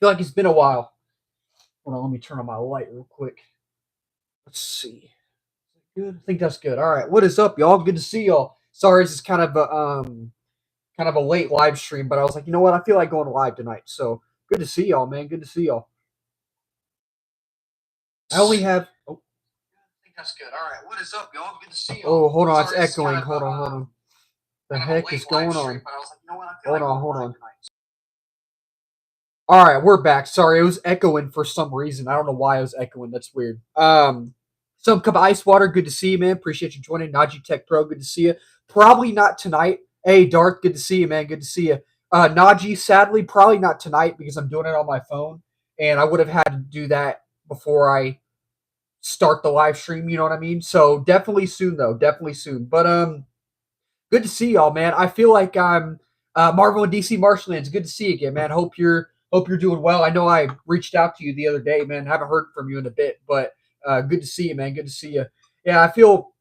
feel like it's been a while. Hold on, let me turn on my light real quick. Let's see. Good. I think that's good. All right. What is up, y'all? Good to see y'all. Sorry, this is kind of a late live stream, but I was like, you know what? I feel like going live tonight. So good to see y'all, man. Good to see y'all. I only have. Oh, I think that's good. All right. What is up, y'all? Good to see y'all. Oh, hold on. Sorry, it's echoing. Hold on. The heck is going on? Hold on. All right, we're back. Sorry, it was echoing for some reason. I don't know why it was echoing. That's weird. Some cup of ice water. Good to see you, man. Appreciate you joining. Najee Tech Pro. Good to see you. Probably not tonight. Hey, Darth. Good to see you, man. Good to see you. Najee, sadly, probably not tonight because I'm doing it on my phone, and I would have had to do that before I start the live stream. You know what I mean? So definitely soon, though. Definitely soon. But good to see y'all, man. I feel like I'm Marvel and DC Marshlands. Good to see you again, man. Hope you're doing well. I know I reached out to you the other day, man. Haven't heard from you in a bit, but good to see you, man. Good to see you. Yeah, I feel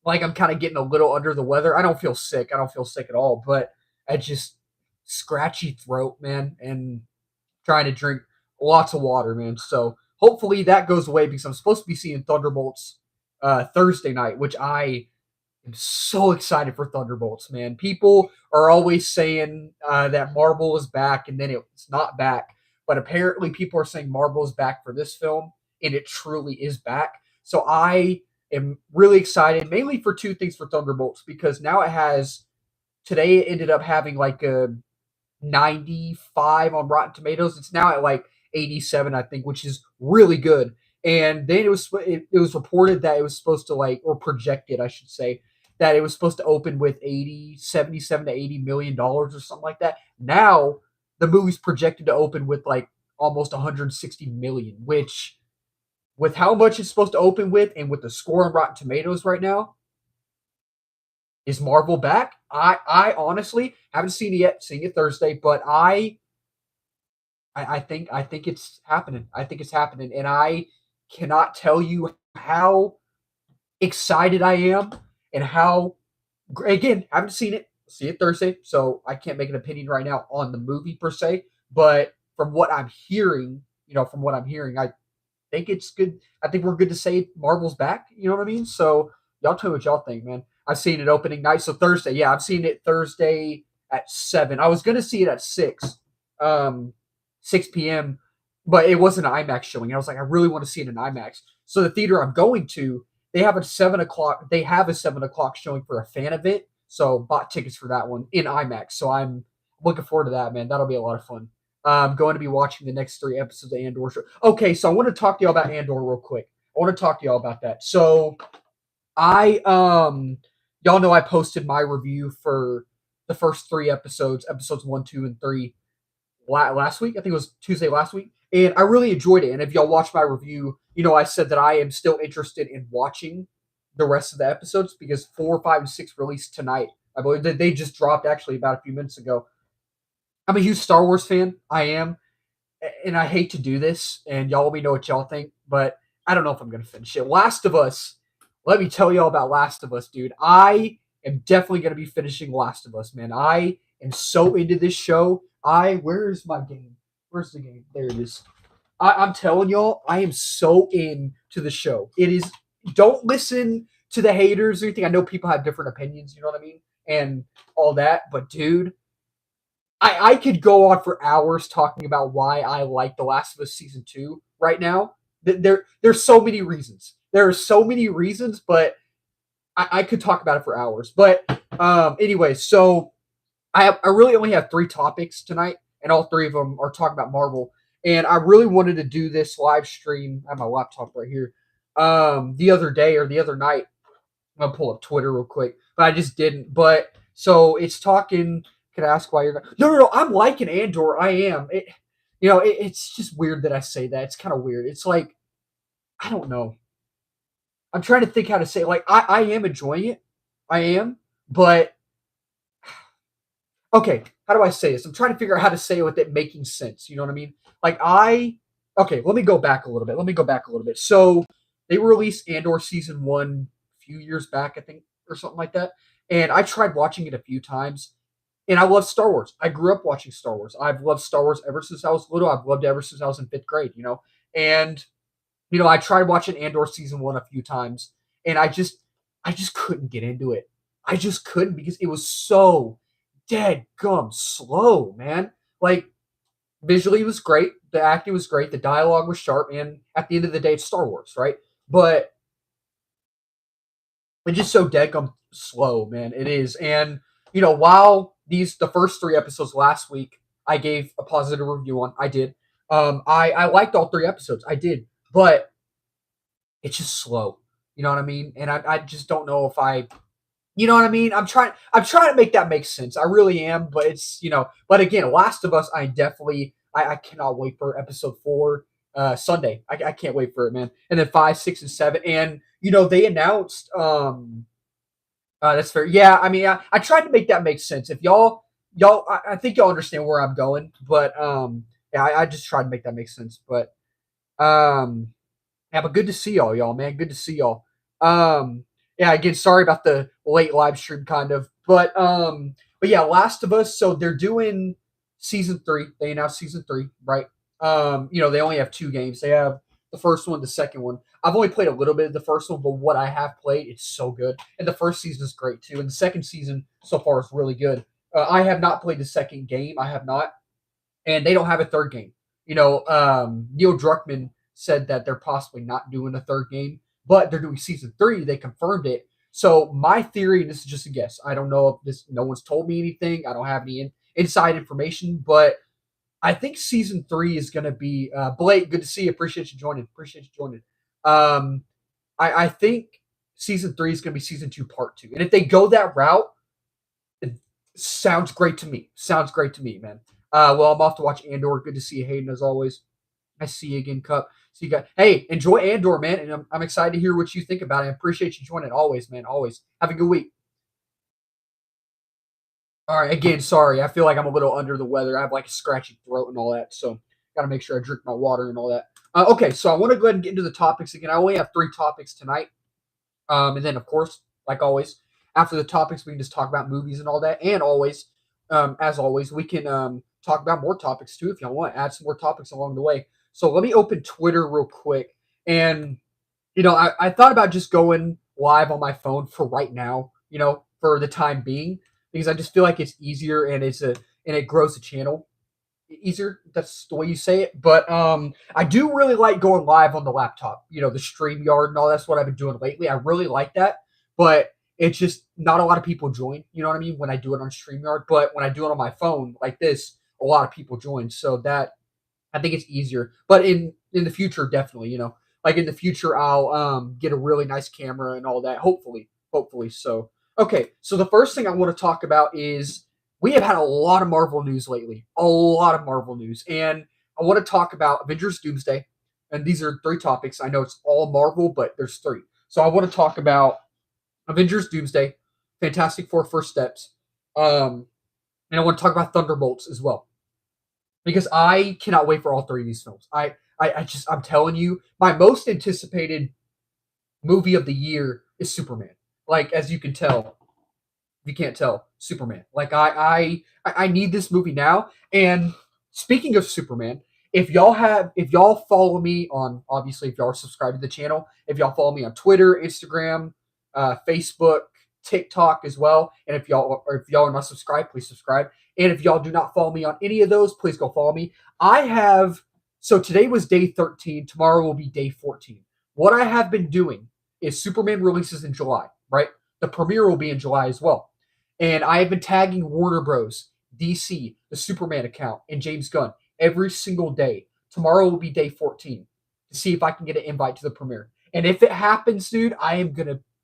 like I'm kind of getting a little under the weather. I don't feel sick. I don't feel sick at all, but I just scratchy throat, man, and trying to drink lots of water, man. So hopefully that goes away because I'm supposed to be seeing Thunderbolts Thursday night, which I'm so excited for Thunderbolts, man. People are always saying that Marvel is back, and then it's not back. But apparently, people are saying Marvel is back for this film, and it truly is back. So I am really excited, mainly for two things for Thunderbolts, because now it has today it ended up having like a 95 on Rotten Tomatoes. It's now at like 87, I think, which is really good. And then it was reported that it was supposed to like, or projected, I should say, that it was supposed to open with 77 to 80 million dollars or something like that. Now the movie's projected to open with like almost 160 million, which with how much it's supposed to open with and with the score on Rotten Tomatoes right now, is Marvel back? I honestly haven't seen it yet, seeing it Thursday, but I think it's happening. I think it's happening, and I cannot tell you how excited I am and how again haven't seen it. See it Thursday, so I can't make an opinion right now on the movie per se. But from what I'm hearing, I think it's good. I think we're good to say Marvel's back. You know what I mean? So y'all tell me what y'all think, man. I've seen it opening night, so Thursday. Yeah, I've seen it Thursday at 7. I was gonna see it at 6, um, 6 p.m., but it wasn't an IMAX showing. I was like, I really want to see it in IMAX. So the theater I'm going to, they have a 7 o'clock. They have a 7 o'clock showing for a fan event. So bought tickets for that one in IMAX. So I'm looking forward to that, man. That'll be a lot of fun. I'm going to be watching the next 3 episodes of Andor show. Okay, so I want to talk to y'all about Andor real quick. I want to talk to y'all about that. So I y'all know I posted my review for the first 3 episodes, episodes 1, 2, and 3 last week. I think it was Tuesday last week, and I really enjoyed it. And if y'all watched my review, you know I said that I am still interested in watching the rest of the episodes because 4, 5, and 6 released tonight. I believe that they just dropped actually about a few minutes ago. I'm a huge Star Wars fan. I am, and I hate to do this, and y'all let me know what y'all think, but I don't know if I'm gonna finish it. Last of Us. Let me tell y'all about Last of Us, dude. I am definitely gonna be finishing Last of Us, man. I am so into this show. Where's my game? Where's the game? There it is. I'm telling y'all, I am so into the show. It is. Don't listen to the haters or anything. I know people have different opinions. You know what I mean, and all that. But dude, I could go on for hours talking about why I like The Last of Us season 2 right now. There's so many reasons. There are so many reasons, but I could talk about it for hours. But anyway, so I really only have 3 topics tonight, and all 3 of them are talking about Marvel. And I really wanted to do this live stream. I have my laptop right here. The other day or the other night, I'm gonna pull up Twitter real quick, but I just didn't. But so it's talking. Can I ask why you're not? No. I'm liking Andor. I am. It's just weird that I say that. It's kind of weird. It's like I don't know. I'm trying to think how to say it. Like I am enjoying it. I am, but okay. How do I say this? I'm trying to figure out how to say it with it making sense. You know what I mean? Like okay. Let me go back a little bit. So they released Andor season 1 a few years back, I think, or something like that. And I tried watching it a few times. And I love Star Wars. I grew up watching Star Wars. I've loved Star Wars ever since I was little. I've loved it ever since I was in fifth grade, And I tried watching Andor season one a few times, and I just couldn't get into it. I just couldn't because it was so dead gum slow, man. Like visually it was great, the acting was great, the dialogue was sharp, and at the end of the day, it's Star Wars, right? But it's just so dead gum slow, man. It is, and while the first three episodes last week, I gave a positive review on. I did. I liked all three episodes. I did, but it's just slow. You know what I mean? And I just don't know if I you know what I mean? I'm trying to make that make sense. I really am, but but again, Last of Us, I cannot wait for episode 4 Sunday. I can't wait for it, man. And then 5, 6, and 7. And they announced that's fair. Yeah, I mean I tried to make that make sense. If y'all I think y'all understand where I'm going, but yeah, I just tried to make that make sense. But um yeah, but good to see y'all, man. Good to see y'all. Yeah, again, sorry about the late live stream, kind of, but yeah, Last of Us. So they're doing season 3. They announced season 3, right? They only have 2 games. They have the first one, the second one. I've only played a little bit of the first one, but what I have played, it's so good. And the first season is great too, and the second season so far is really good. I have not played the second game. I have not, and they don't have a third game. Neil Druckmann said that they're possibly not doing a third game, but they're doing season 3. They confirmed it. So my theory, and this is just a guess, I don't know if this. No one's told me anything. I don't have any inside information, but I think season 3 is going to be Blake. Good to see you. Appreciate you joining. Appreciate you joining. Um, I think season 3 is going to be season 2, part 2, and if they go that route, it sounds great to me. Sounds great to me, man. Well, I'm off to watch Andor. Good to see you, Hayden, as always. I see you again, Cup. See you guys. Hey, enjoy Andor, man, and I'm excited to hear what you think about it. I appreciate you joining always, man. Always. Have a good week. All right. Again, sorry. I feel like I'm a little under the weather. I have like a scratchy throat and all that, so got to make sure I drink my water and all that. Okay, so I want to go ahead and get into the topics again. I only have 3 topics tonight. And then, of course, like always, after the topics, we can just talk about movies and all that. And always, as always, we can talk about more topics too if y'all want. Add some more topics along the way. So let me open Twitter real quick. And, I thought about just going live on my phone for right now, for the time being, because I just feel like it's easier and it grows the channel easier. That's the way you say it. But I do really like going live on the laptop. The StreamYard and all that's what I've been doing lately. I really like that. But it's just not a lot of people join. You know what I mean? When I do it on StreamYard. But when I do it on my phone like this, a lot of people join. So that I think it's easier. But in the future, definitely, like in the future, I'll get a really nice camera and all that. Hopefully. So okay. So the first thing I want to talk about is we have had a lot of Marvel news lately. A lot of Marvel news, and I want to talk about Avengers Doomsday. And these are 3 topics. I know it's all Marvel, but there's 3. So I want to talk about Avengers Doomsday, Fantastic Four First Steps, and I want to talk about Thunderbolts as well because I cannot wait for all 3 of these films. I'm telling you, my most anticipated movie of the year is Superman. Like as you can tell, if you can't tell, Superman. Like I need this movie now. And speaking of Superman, if y'all follow me on, obviously if y'all are subscribed to the channel, if y'all follow me on Twitter, Instagram, Facebook, TikTok as well, and if y'all are not subscribed, please subscribe. And if y'all do not follow me on any of those, please go follow me. I have so today was day 13, tomorrow will be day 14. What I have been doing is Superman releases in July, right? The premiere will be in July as well. And I have been tagging Warner Bros., DC, the Superman account, and James Gunn every single day. Tomorrow will be day 14 to see if I can get an invite to the premiere. And if it happens, dude,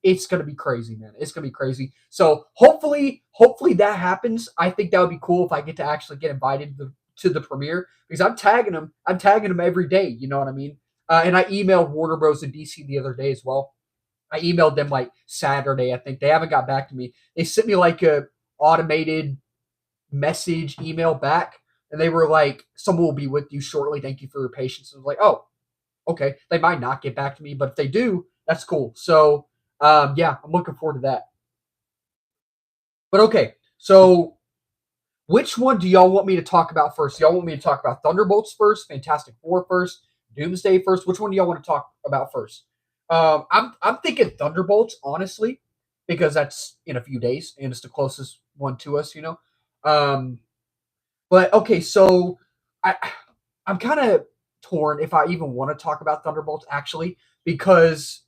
it's gonna be crazy, man. It's gonna be crazy. So hopefully that happens. I think that would be cool if I get to actually get invited to the premiere because I'm tagging them. I'm tagging them every day. You know what I mean? And I emailed Warner Bros. And DC the other day as well. I emailed them like Saturday, I think. They haven't got back to me. They sent me like a automated message email back, and they were like, "Someone will be with you shortly. Thank you for your patience." I was like, "Oh, okay." They might not get back to me, but if they do, that's cool. So, yeah, I'm looking forward to that. But okay, so Which one do y'all want me to talk about first? Y'all want me to talk about Thunderbolts first, Fantastic Four first, Doomsday first? Which one do y'all want to talk about first? I'm thinking Thunderbolts, honestly, because that's in a few days and it's the closest one to us, you know. Um, but okay, so I I'm kind of torn if I even want to talk about Thunderbolts actually, because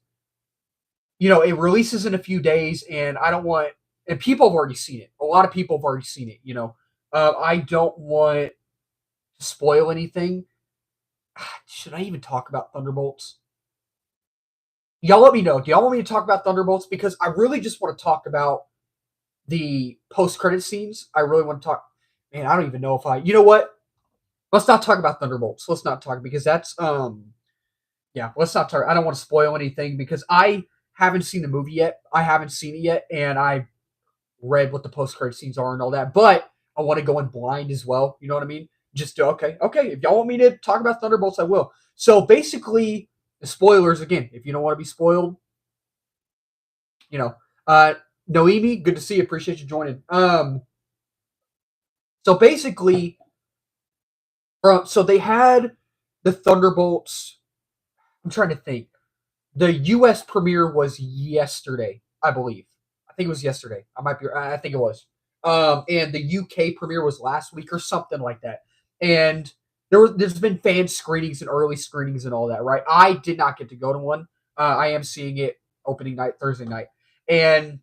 it releases in a few days, and I don't want, and people have already seen it. A lot of people have already seen it. I don't want to spoil anything. Should I even talk about Thunderbolts? Y'all let me know. Do y'all want me to talk about Thunderbolts? Because I really just want to talk about the post-credit scenes. I really want to talk. Man, I don't even know if I. You know what? Let's not talk about Thunderbolts. Let's not talk, because that's yeah. Let's not talk. I don't want to spoil anything because I haven't seen the movie yet. I haven't seen it yet, and I read what the post-credit scenes are and all that. But I want to go in blind as well. You know what I mean? Just okay. If y'all want me to talk about Thunderbolts, I will. So basically, the spoilers again. If you don't want to be spoiled, you know, uh, Noemi, good to see you. Appreciate you joining. So basically, so they had the Thunderbolts. I'm trying to think. The U.S. premiere was yesterday, I believe. I think it was yesterday. I might be. I think it was. And the UK premiere was last week or something like that. And there's been fan screenings and early screenings and all that, right? I did not get to go to one. I am seeing it opening night, Thursday night, and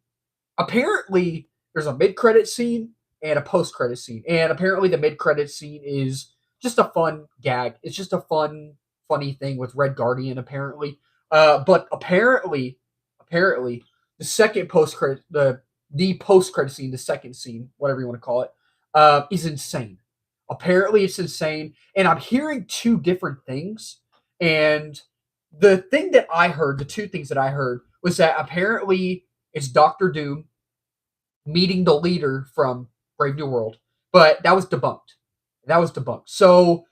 apparently there's a mid credit scene and a post credit scene. And apparently the mid credit scene is just a fun gag. It's just a funny thing with Red Guardian, apparently. But apparently, the second post credit, the post credit scene, the second scene, whatever you want to call it, is insane. Apparently, it's insane, and I'm hearing two different things. And the thing that I heard, the two things that I heard, was that apparently it's Doctor Doom meeting the leader from Brave New World, but that was debunked. That was debunked. So,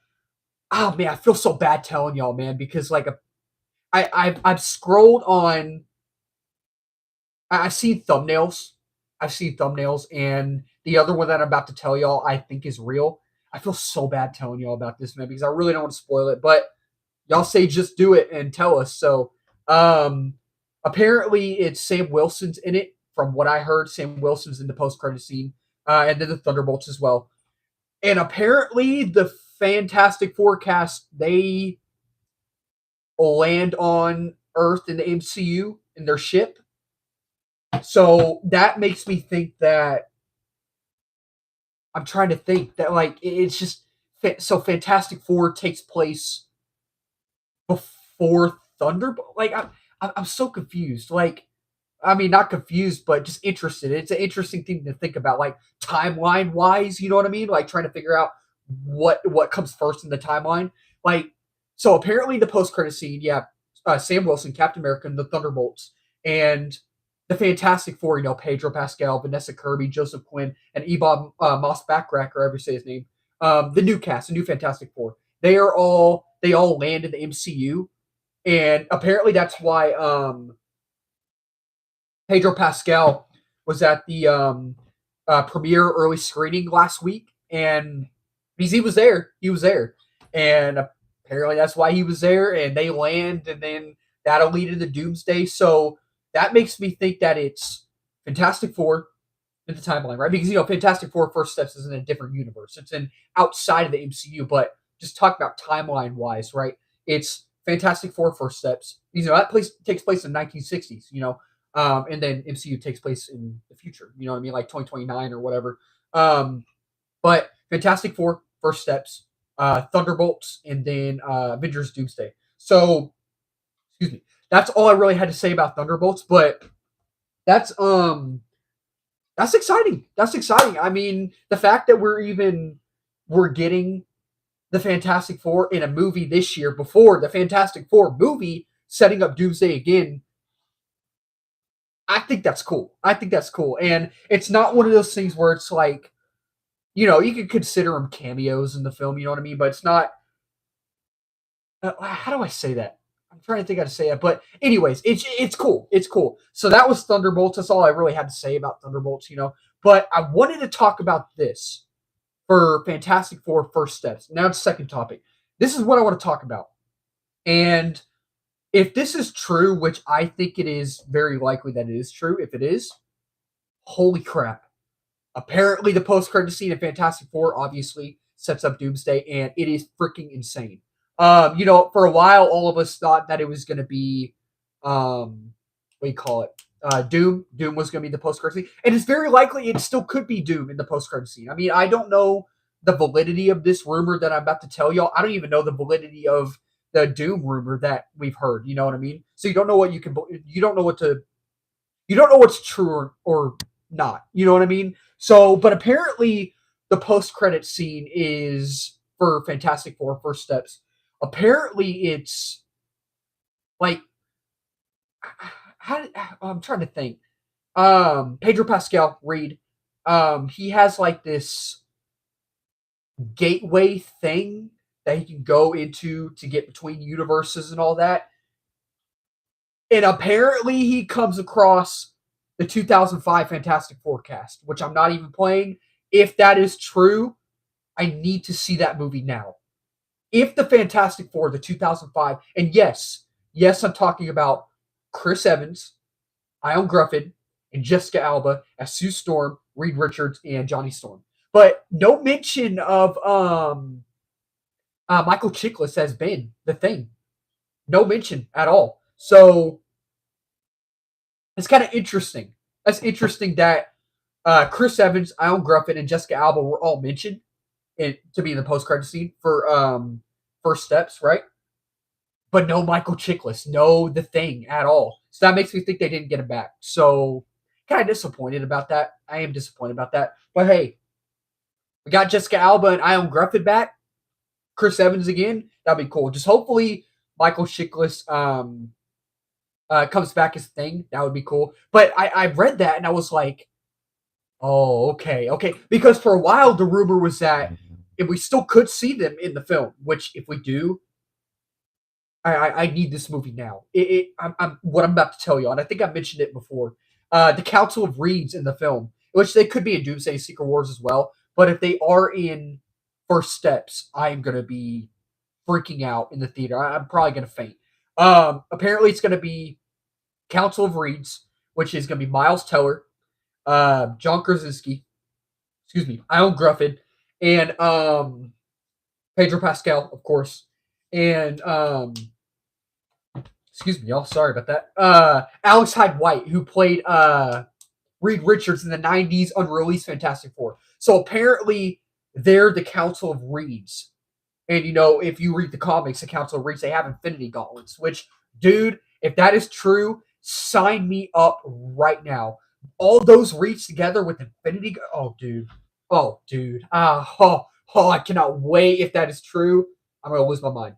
oh man, I feel so bad telling y'all, man, because like I've scrolled on. I've seen thumbnails. I've seen thumbnails, and the other one that I'm about to tell y'all, I think is real. I feel so bad telling y'all about this, man, because I really don't want to spoil it. But y'all say just do it and tell us. So, um, apparently it's Sam Wilson's in it. From what I heard, Sam Wilson's in the post credit scene, and then the Thunderbolts as well. And apparently the Fantastic Forecast they land on Earth in the MCU in their ship. So that makes me think that I'm trying to think that like it's just so Fantastic Four takes place before Thunderbolt. Like I'm so confused. Like I mean, not confused, but just interested. It's an interesting thing to think about, like timeline wise. You know what I mean? Like trying to figure out what comes first in the timeline. Like so, apparently the post credit scene, yeah, Sam Wilson, Captain America, and the Thunderbolts, and the Fantastic Four. Pedro Pascal, Vanessa Kirby, Joseph Quinn, and Ebon Moss Backrack, or however you say his name. The new cast, the new Fantastic Four. They all land in the MCU, and apparently that's why Pedro Pascal was at the premiere early screening last week, and because he was there, and apparently that's why he was there. And they land, and then that'll lead into Doomsday. So that makes me think that it's Fantastic Four in the timeline, right? Because Fantastic Four First Steps is in a different universe. It's in outside of the MCU, but just talk about timeline wise, right? It's Fantastic Four First Steps. That takes place in 1960s. And then MCU takes place in the future. You know what I mean, like 2029 or whatever. But Fantastic Four First Steps, Thunderbolts, and then Avengers Doomsday. So, excuse me. That's all I really had to say about Thunderbolts, but that's exciting. That's exciting. I mean, the fact that we're getting the Fantastic Four in a movie this year before the Fantastic Four movie setting up Doomsday again, I think that's cool. I think that's cool. And it's not one of those things where it's like, you could consider them cameos in the film, you know what I mean? But it's not, how do I say that? I'm trying to think how to say it. But anyways, it's cool. It's cool. So that was Thunderbolts. That's all I really had to say about Thunderbolts, But I wanted to talk about this. for Fantastic Four First Steps. Now it's second topic. This is what I want to talk about. And if this is true, which I think it is very likely that it is true, if it is, holy crap. Apparently, the post credit scene in Fantastic Four obviously sets up Doomsday, and it is freaking insane. For a while, all of us thought that it was going to be, what do you call it? Doom. Doom was going to be the post credit scene, and it's very likely it still could be Doom in the post credit scene. I mean, I don't know the validity of this rumor that I'm about to tell y'all. I don't even know the validity of the Doom rumor that we've heard. You know what I mean? So you don't know what you can. You don't know what to. You don't know what's true or not. You know what I mean? So, but apparently the post credit scene is for Fantastic Four First Steps. Apparently it's like how I'm trying to think. Pedro Pascal, Reed, he has like this gateway thing that he can go into to get between universes and all that. And apparently he comes across the 2005 Fantastic Four cast, which I'm not even playing. If that is true, I need to see that movie now. If the Fantastic Four, the 2005, and yes, I'm talking about Chris Evans, Ion Gruffin, and Jessica Alba as Sue Storm, Reed Richards, and Johnny Storm. But no mention of Michael Chiklis as Ben, the Thing. No mention at all. So it's kind of interesting. That's interesting that Chris Evans, Ion Gruffin, and Jessica Alba were all mentioned to be in the post credit scene for First Steps, right? But no Michael Chiklis, no The Thing at all. So that makes me think they didn't get him back. So kind of disappointed about that. I am disappointed about that. But hey, we got Jessica Alba and Ion Gruffin back. Chris Evans again. That'd be cool. Just hopefully Michael Chiklis comes back as Thing. That would be cool. But I read that and I was like, oh, okay. Because for a while the rumor was that if we still could see them in the film, which if we do, I need this movie now. I'm what I'm about to tell you, and I think I mentioned it before. The Council of Reeds in the film, which they could be in Doomsday Secret Wars as well, but if they are in First Steps, I am gonna be freaking out in the theater. I'm probably gonna faint. Apparently it's gonna be Council of Reeds, which is gonna be Miles Teller, John Krasinski, excuse me, Ion Gruffin, and Pedro Pascal, of course, and excuse me, y'all. Sorry about that. Alex Hyde White, who played Reed Richards in the '90s unreleased Fantastic Four. So apparently, they're the Council of Reeds. And if you read the comics, the Council of Reeds, they have Infinity Gauntlets. Which, dude, if that is true, sign me up right now. All those Reeds together with Infinity. Oh, dude. I cannot wait. If that is true, I'm gonna lose my mind.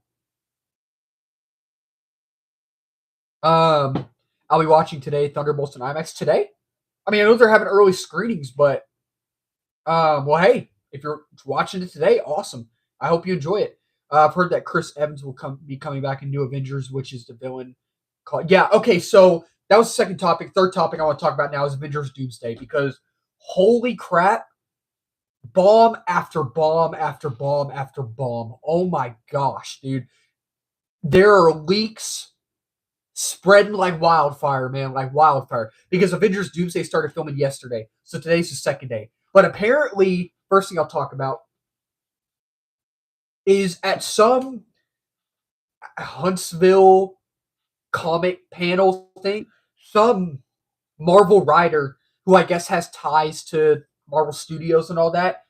Um, I'll be watching today Thunderbolts in IMAX today. I mean, I know they're having early screenings, but well, hey, if you're watching it today, awesome. I hope you enjoy it. I've heard that Chris Evans will be coming back in New Avengers, which is the villain. Yeah, okay, so that was the second topic. Third topic I want to talk about now is Avengers Doomsday because holy crap, bomb after bomb after bomb after bomb. Oh my gosh, dude. There are leaks spreading like wildfire, man, like wildfire. Because Avengers Doomsday started filming yesterday, so today's the second day. But apparently, first thing I'll talk about is at some Huntsville comic panel thing, some Marvel writer who I guess has ties to Marvel Studios and all that,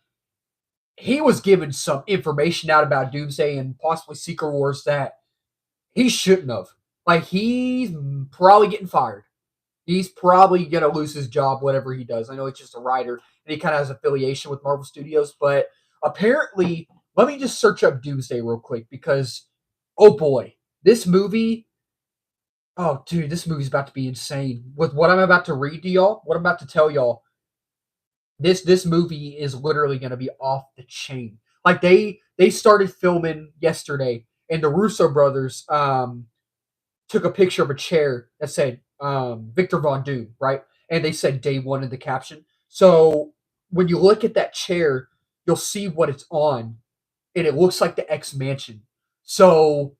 he was given some information out about Doomsday and possibly Secret Wars that he shouldn't have. Like, he's probably getting fired. He's probably going to lose his job, whatever he does. I know it's just a writer, and he kind of has affiliation with Marvel Studios, but apparently, let me just search up Doomsday real quick because, oh boy, this movie, oh dude, this movie's about to be insane. With what I'm about to read to y'all, what I'm about to tell y'all, this movie is literally going to be off the chain. Like they started filming yesterday, and the Russo brothers took a picture of a chair that said Victor Von Doom, right? And they said day one in the caption. So when you look at that chair, you'll see what it's on, and it looks like the X Mansion. So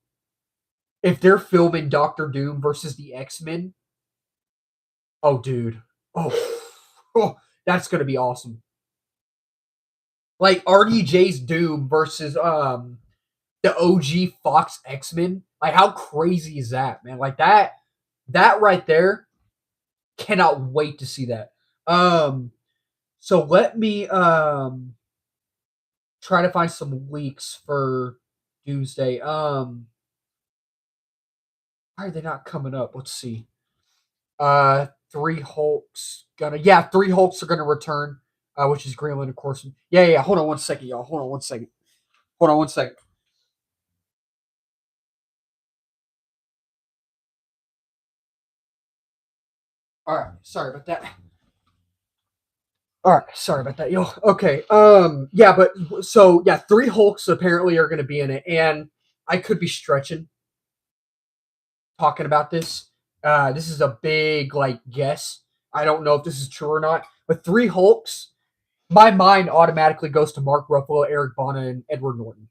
if they're filming Doctor Doom versus the X Men, oh dude, oh, oh that's gonna be awesome. Like RDJ's Doom versus the OG Fox X Men. Like how crazy is that, man? Like that right there. Cannot wait to see that. So let me try to find some leaks for Doomsday. Why are they not coming up? Let's see. Three Hulks gonna three Hulks are gonna return, which is Greenland, of course. Yeah. Hold on one second, y'all. Hold on one second. Hold on one second. All right, sorry about that. All right, sorry about that, yo. Okay, yeah, but so yeah, three Hulks apparently are gonna be in it, and I could be stretching talking about this. This is a big like guess. I don't know if this is true or not, but three Hulks. My mind automatically goes to Mark Ruffalo, Eric Bana, and Edward Norton.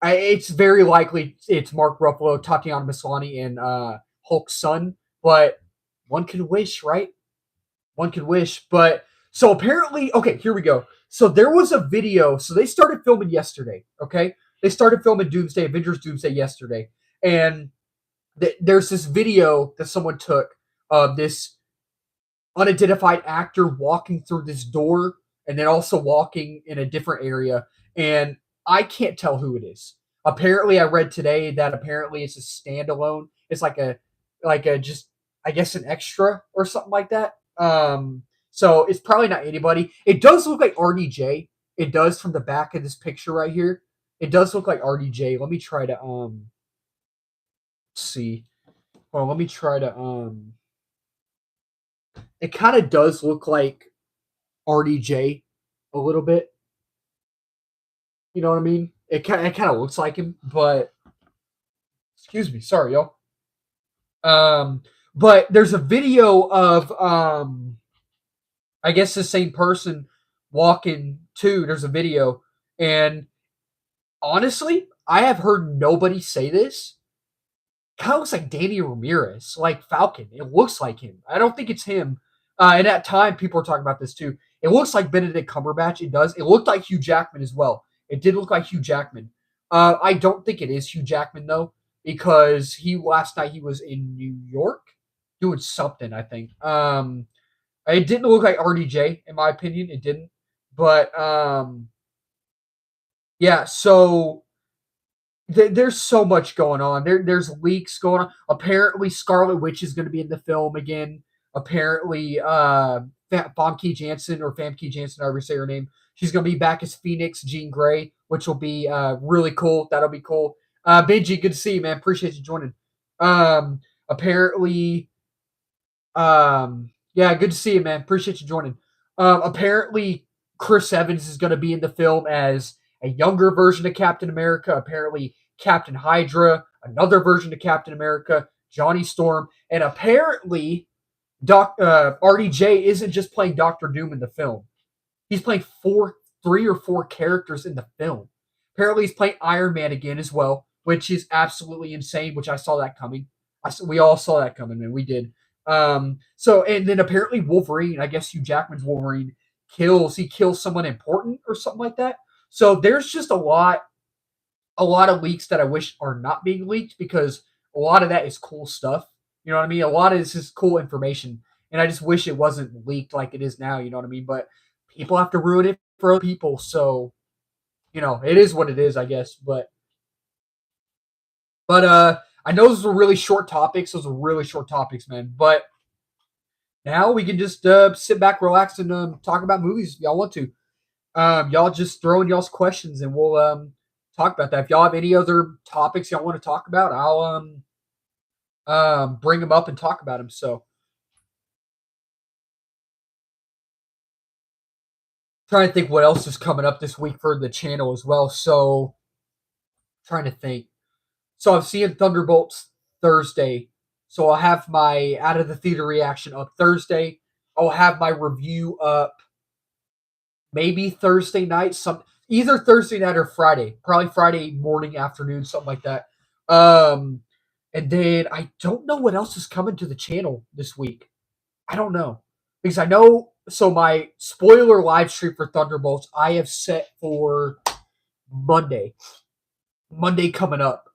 It's very likely it's Mark Ruffalo, Tatiana Maslany, and Hulk's son. But one could wish, right? One could wish. But so apparently, okay, here we go. So there was a video. So they started filming yesterday. Okay, they started filming Doomsday, Avengers Doomsday yesterday, and there's this video that someone took of this unidentified actor walking through this door and then also walking in a different area. And I can't tell who it is. Apparently, I read today that apparently it's a standalone. It's like a just I guess an extra or something like that. So it's probably not anybody. It does look like RDJ. It does from the back of this picture right here. It does look like RDJ. Let me try to see. Well, let me try to it kind of does look like RDJ a little bit. You know what I mean? It kind of looks like him, but excuse me, sorry, y'all. But there's a video of I guess the same person walking too. There's a video, and honestly, I have heard nobody say this. Kind of looks like Danny Ramirez, like Falcon. It looks like him. I don't think it's him. And at time, people are talking about this too. It looks like Benedict Cumberbatch. It does. It looked like Hugh Jackman as well. It did look like Hugh Jackman. I don't think it is Hugh Jackman though, because he last night he was in New York doing something. I think. It didn't look like RDJ in my opinion. It didn't. But yeah. So there's so much going on. There's leaks going on. Apparently, Scarlet Witch is going to be in the film again. Apparently, Famke Janssen or Famke Janssen, however you say her name, she's going to be back as Phoenix, Jean Grey, which will be really cool. That'll be cool. Benji, good to see you, man. Appreciate you joining. Apparently, yeah, good to see you, man. Appreciate you joining. Apparently, Chris Evans is going to be in the film as a younger version of Captain America. Apparently, Captain Hydra, another version of Captain America, Johnny Storm, and apparently, RDJ isn't just playing Doctor Doom in the film. He's playing three or four characters in the film. Apparently, he's playing Iron Man again as well, which is absolutely insane. Which I saw that coming. We all saw that coming, man. We did. So and then apparently Wolverine, I guess Hugh Jackman's Wolverine he kills someone important or something like that. So there's just a lot of leaks that I wish are not being leaked because a lot of that is cool stuff. You know what I mean? A lot of this is cool information. And I just wish it wasn't leaked like it is now, you know what I mean? But people have to ruin it for other people, so it is what it is, I guess. But I know those were really short topics. Those were really short topics, man. But now we can just sit back, relax, and talk about movies if y'all want to. Y'all just throw in y'all's questions, and we'll talk about that. If y'all have any other topics y'all want to talk about, I'll bring them up and talk about them. So, trying to think what else is coming up this week for the channel as well. So, trying to think. So I'm seeing Thunderbolts Thursday. So I'll have my out of the theater reaction up Thursday. I'll have my review up maybe Thursday night, either Thursday night or Friday, probably Friday morning, afternoon, something like that. Um, and then I don't know what else is coming to the channel this week. I don't know because I know. So my spoiler live stream for Thunderbolts I have set for Monday. Monday coming up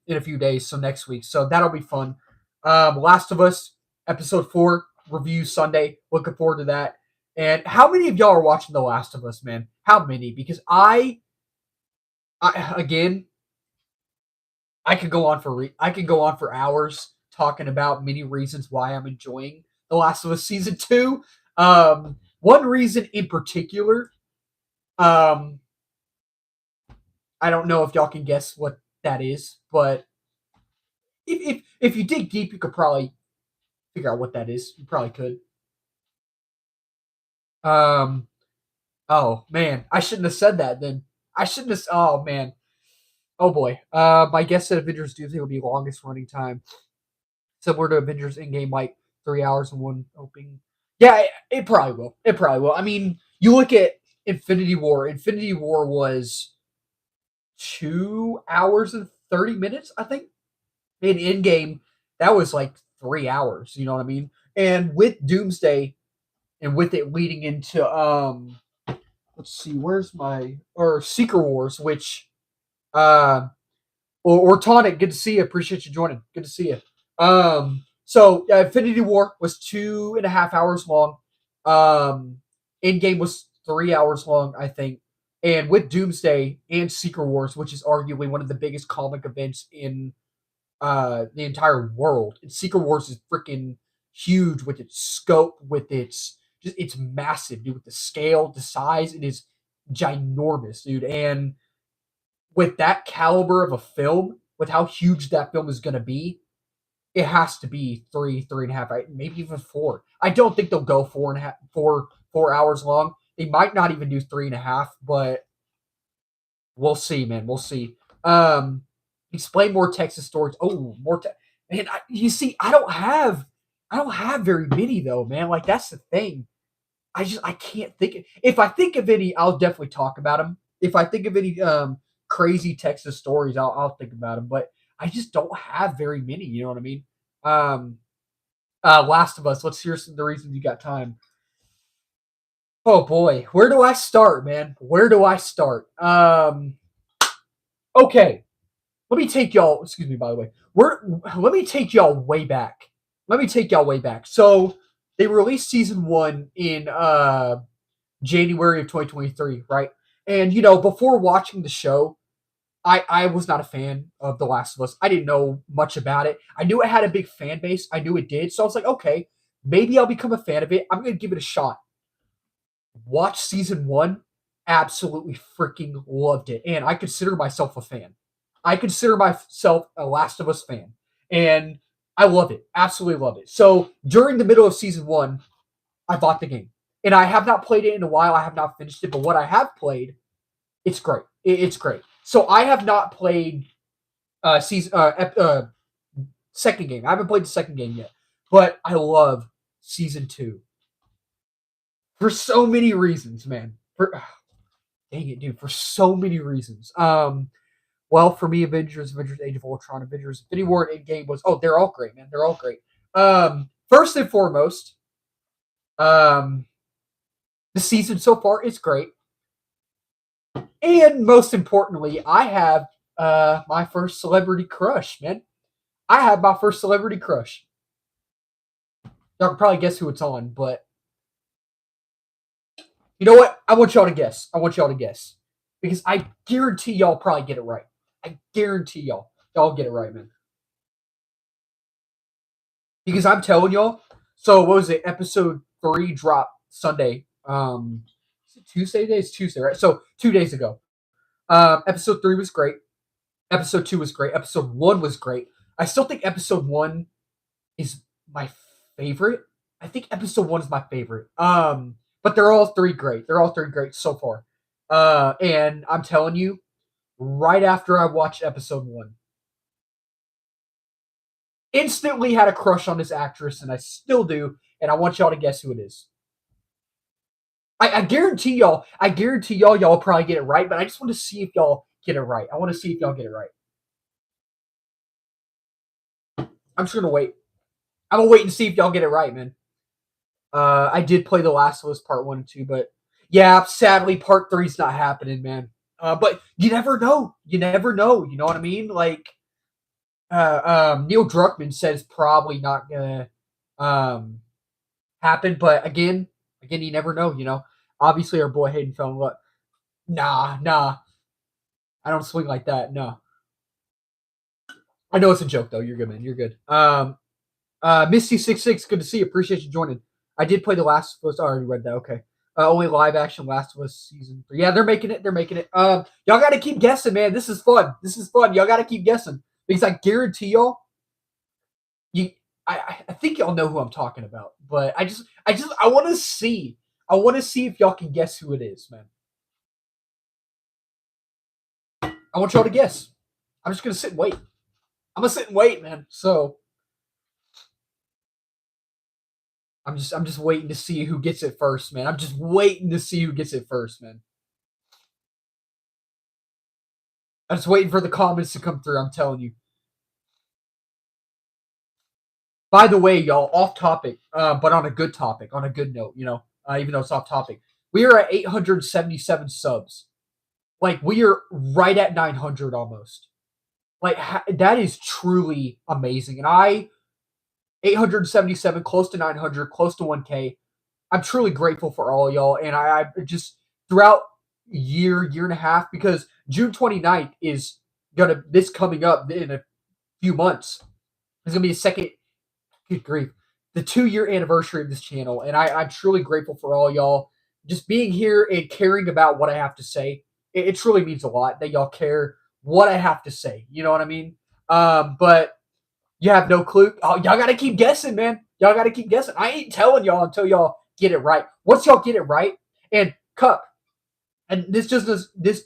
in a few days, so next week. So that'll be fun. Last of Us episode 4 review Sunday. Looking forward to that. And how many of y'all are watching The Last of Us, man? How many? Because I again, I could go on for hours talking about many reasons why I'm enjoying The Last of Us season 2. One reason in particular, um, I don't know if y'all can guess what that is, but if you dig deep, you could probably figure out what that is. You probably could. Um, oh man, I shouldn't have said that. Then I shouldn't have. Oh man. Oh boy. My guess at Avengers Doomsday will be longest running time, similar to Avengers Endgame, like 3 hours and one opening. Yeah, it probably will. It probably will. I mean, you look at Infinity War. Infinity War was 2 hours and 30 minutes, I think. In Endgame, that was like 3 hours. You know what I mean? And with Doomsday, and with it leading into let's see, where's my or Secret Wars, which or Tonic, good to see you. Appreciate you joining. Good to see you. So Infinity War was 2.5 hours long. Endgame was 3 hours long, I think. And with Doomsday and Secret Wars, which is arguably one of the biggest comic events in the entire world, and Secret Wars is freaking huge with its scope, with it's massive, dude. With the scale, the size, it is ginormous, dude. And with that caliber of a film, with how huge that film is going to be, it has to be 3.5, maybe even 4. I don't think they'll go 4 hours long. They might not even do 3.5, but we'll see, man. We'll see. Explain more Texas stories. Oh, more. Man, you see, I don't have very many though, man. Like that's the thing. I can't think. If I think of any, I'll definitely talk about them. If I think of any crazy Texas stories, I'll think about them. But I just don't have very many. You know what I mean? Um, Last of Us. Let's hear some of the reasons you got time. Oh boy, where do I start, man? Where do I start? Okay, let me take y'all. Excuse me, by the way. Let me take y'all way back. Let me take y'all way back. So they released season 1 in January of 2023, right? And before watching the show, I was not a fan of The Last of Us. I didn't know much about it. I knew it had a big fan base. I knew it did. So I was like, okay, maybe I'll become a fan of it. I'm gonna give it a shot. Watch season 1, absolutely freaking loved it. And I consider myself a fan. I consider myself a Last of Us fan. And I love it. Absolutely love it. So during the middle of season 1, I bought the game. And I have not played it in a while. I have not finished it, but what I have played, it's great. It's great. So I have not played season second game. I haven't played the second game yet, but I love season 2 for so many reasons, man. Dang it, dude, for so many reasons. Well, for me, Avengers, Age of Ultron, Avengers, Infinity War, and Endgame they're all great, man. They're all great. First and foremost, um, the season so far is great. And most importantly, I have my first celebrity crush, man. I have my first celebrity crush. Y'all can probably guess who it's on, but you know what? I want y'all to guess. I want y'all to guess. Because I guarantee y'all probably get it right. I guarantee y'all get it right, man. Because I'm telling y'all, so what was it? Episode 3 dropped Sunday. Is it Tuesday today? It's Tuesday, right? So 2 days ago. Episode 3 was great. Episode 2 was great. Episode 1 was great. I still think episode 1 is my favorite. I think episode 1 is my favorite. But they're all three great. They're all three great so far. And I'm telling you, right after I watched episode 1, instantly had a crush on this actress, and I still do. And I want y'all to guess who it is. I guarantee y'all. I guarantee y'all. Y'all probably get it right, but I just want to see if y'all get it right. I want to see if y'all get it right. I'm just gonna wait. I'm gonna wait and see if y'all get it right, man. I did play The Last of Us Part 1 and 2, but yeah, sadly, Part 3's not happening, man. But you never know. You never know. You know what I mean? Like, Neil Druckmann says probably not gonna um, happen, but again, you never know. You know, obviously, our boy Hayden fell in love. Nah, I don't swing like that. No, I know it's a joke though. You're good, man. You're good. Misty66, good to see you. Appreciate you joining. I did play The Last of Us. I already read that. Okay. Only live action Last of Us season 3. Yeah, they're making it. They're making it. Y'all got to keep guessing, man. This is fun. This is fun. Y'all got to keep guessing because I guarantee y'all, you, I think y'all know who I'm talking about. But I want to see. I want to see if y'all can guess who it is, man. I want y'all to guess. I'm just gonna sit and wait. I'm gonna sit and wait, man. So I'm just waiting to see who gets it first, man. I'm just waiting to see who gets it first, man. I'm just waiting for the comments to come through. I'm telling you. By the way, y'all, off topic, but on a good topic, on a good note, even though it's off topic, we are at 877 subs. Like we are right at 900 almost. Like that is truly amazing, and 877, close to 900, close to 1K. I'm truly grateful for all y'all, and I just throughout year and a half because June 29th is gonna this coming up in a few months. It's gonna be the second. Good grief, the 2 year anniversary of this channel, and I'm truly grateful for all y'all just being here and caring about what I have to say. It truly means a lot that y'all care what I have to say. You know what I mean? But you have no clue. Oh, y'all got to keep guessing, man. Y'all got to keep guessing. I ain't telling y'all until y'all get it right. Once y'all get it right, and Cup, and this just does this.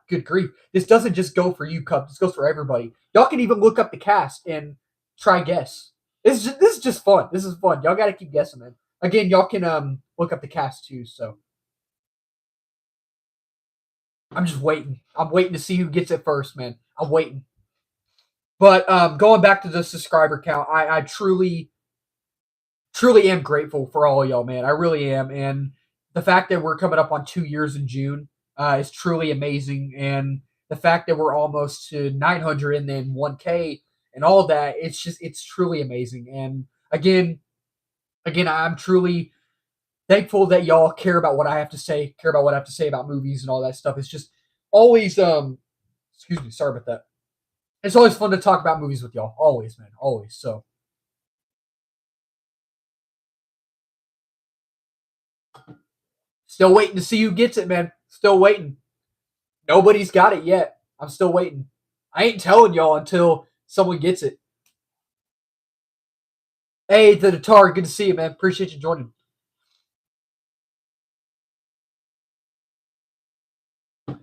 Good grief, this doesn't just go for you, Cup. This goes for everybody. Y'all can even look up the cast and try guess. This is just fun. This is fun. Y'all got to keep guessing, man. Again, y'all can look up the cast too. So I'm just waiting. I'm waiting to see who gets it first, man. I'm waiting. But going back to the subscriber count, I truly am grateful for all of y'all, man. I really am. And the fact that we're coming up on 2 years in June is truly amazing. And the fact that we're almost to 900 and then 1K and all of that, it's truly amazing. And again, I'm truly thankful that y'all care about what I have to say, care about what I have to say about movies and all that stuff. It's just always, excuse me, sorry about that. It's always fun to talk about movies with y'all. Always, man, always. So still waiting to see who gets it, man. Still waiting. Nobody's got it yet. I'm still waiting. I ain't telling y'all until someone gets it. Hey, the Tatar, good to see you, man. Appreciate you joining.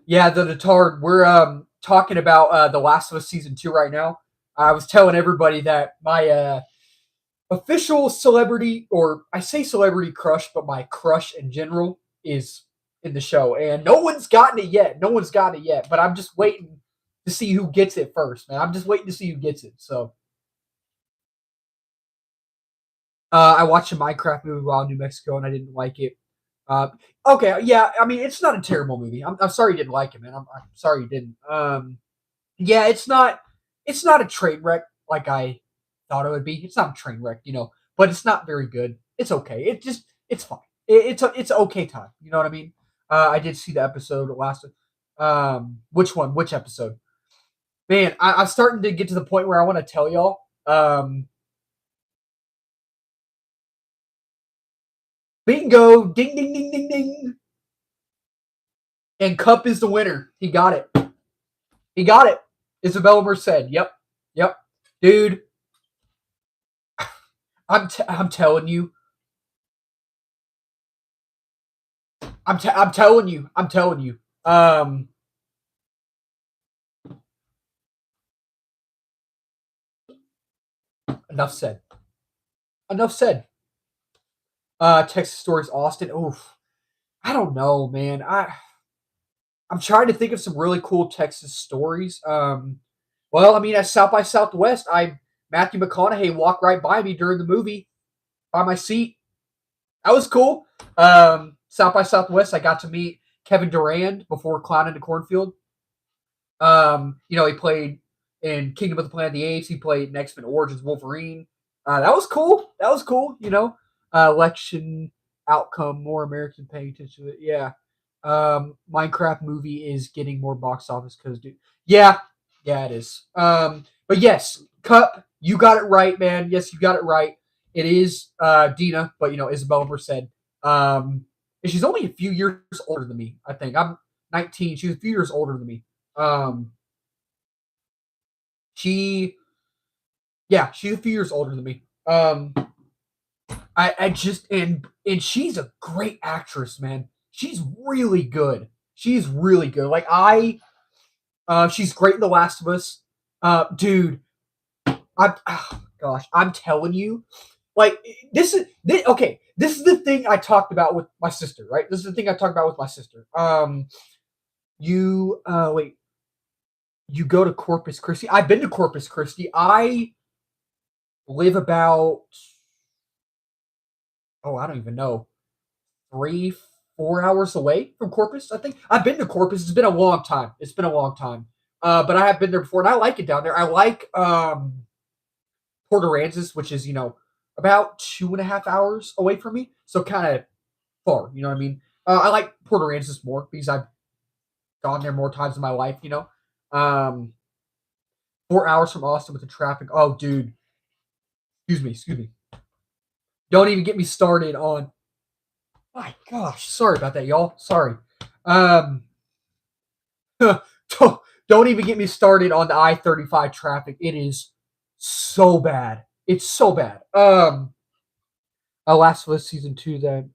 Yeah, the Tatar, we're talking about The Last of Us season 2 right now. I was telling everybody that my official celebrity, or I say celebrity crush, but my crush in general is in the show, and no one's gotten it yet. No one's gotten it yet, but I'm just waiting to see who gets it first, man. I'm just waiting to see who gets it. So I watched a Minecraft movie while in New Mexico, and I didn't like it. Uh, okay, yeah, I mean it's not a terrible movie. I'm sorry you didn't like it, man. I'm sorry you didn't. Yeah, it's not a train wreck like I thought it would be. It's not a train wreck, but it's not very good. It's okay. It's fine. It's okay time. You know what I mean? I did see the episode last. Which one? Which episode? Man, I'm starting to get to the point where I want to tell y'all. Bingo! Ding ding ding ding ding! And Cup is the winner. He got it. He got it. Isabella Merced. Yep. Yep. Dude, I'm telling you. I'm telling you. I'm telling you. Enough said. Enough said. Texas Stories Austin. Oof. I don't know, man. I'm trying to think of some really cool Texas stories. Well, I mean, at South by Southwest, I Matthew McConaughey walked right by me during the movie by my seat. That was cool. South by Southwest, I got to meet Kevin Durand before Clown in the Cornfield. He played in Kingdom of the Planet of the Apes. He played in X Men Origins Wolverine. That was cool. That was cool. Election outcome, more American paying attention to it. Yeah. Minecraft movie is getting more box office because, dude. Yeah, yeah, it is. But yes, Cup, you got it right, man. Yes, you got it right. It is Dina, but Isabella Merced. And she's only a few years older than me. I think I'm 19. She's a few years older than me. Um, she, yeah, she's a few years older than me. I just and she's a great actress, man. She's really good. She's really good. She's great in The Last of Us. Dude, gosh, I'm telling you, like okay. This is the thing I talked about with my sister, right? This is the thing I talked about with my sister. You wait, you go to Corpus Christi. I've been to Corpus Christi. I live about I don't even know 3, 4 hours away from Corpus. I think I've been to Corpus. It's been a long time. It's been a long time. But I have been there before, and I like it down there. I like Port Aransas, which is about 2.5 hours away from me, so kind of far. You know what I mean? I like Port Aransas more because I've gone there more times in my life. Um, 4 hours from Austin with the traffic. Oh, dude, excuse me. Don't even get me started on. My gosh, sorry about that, y'all. Sorry. Um, don't even get me started on the I-35 traffic. It is so bad. It's so bad. Last of Us season 2. Then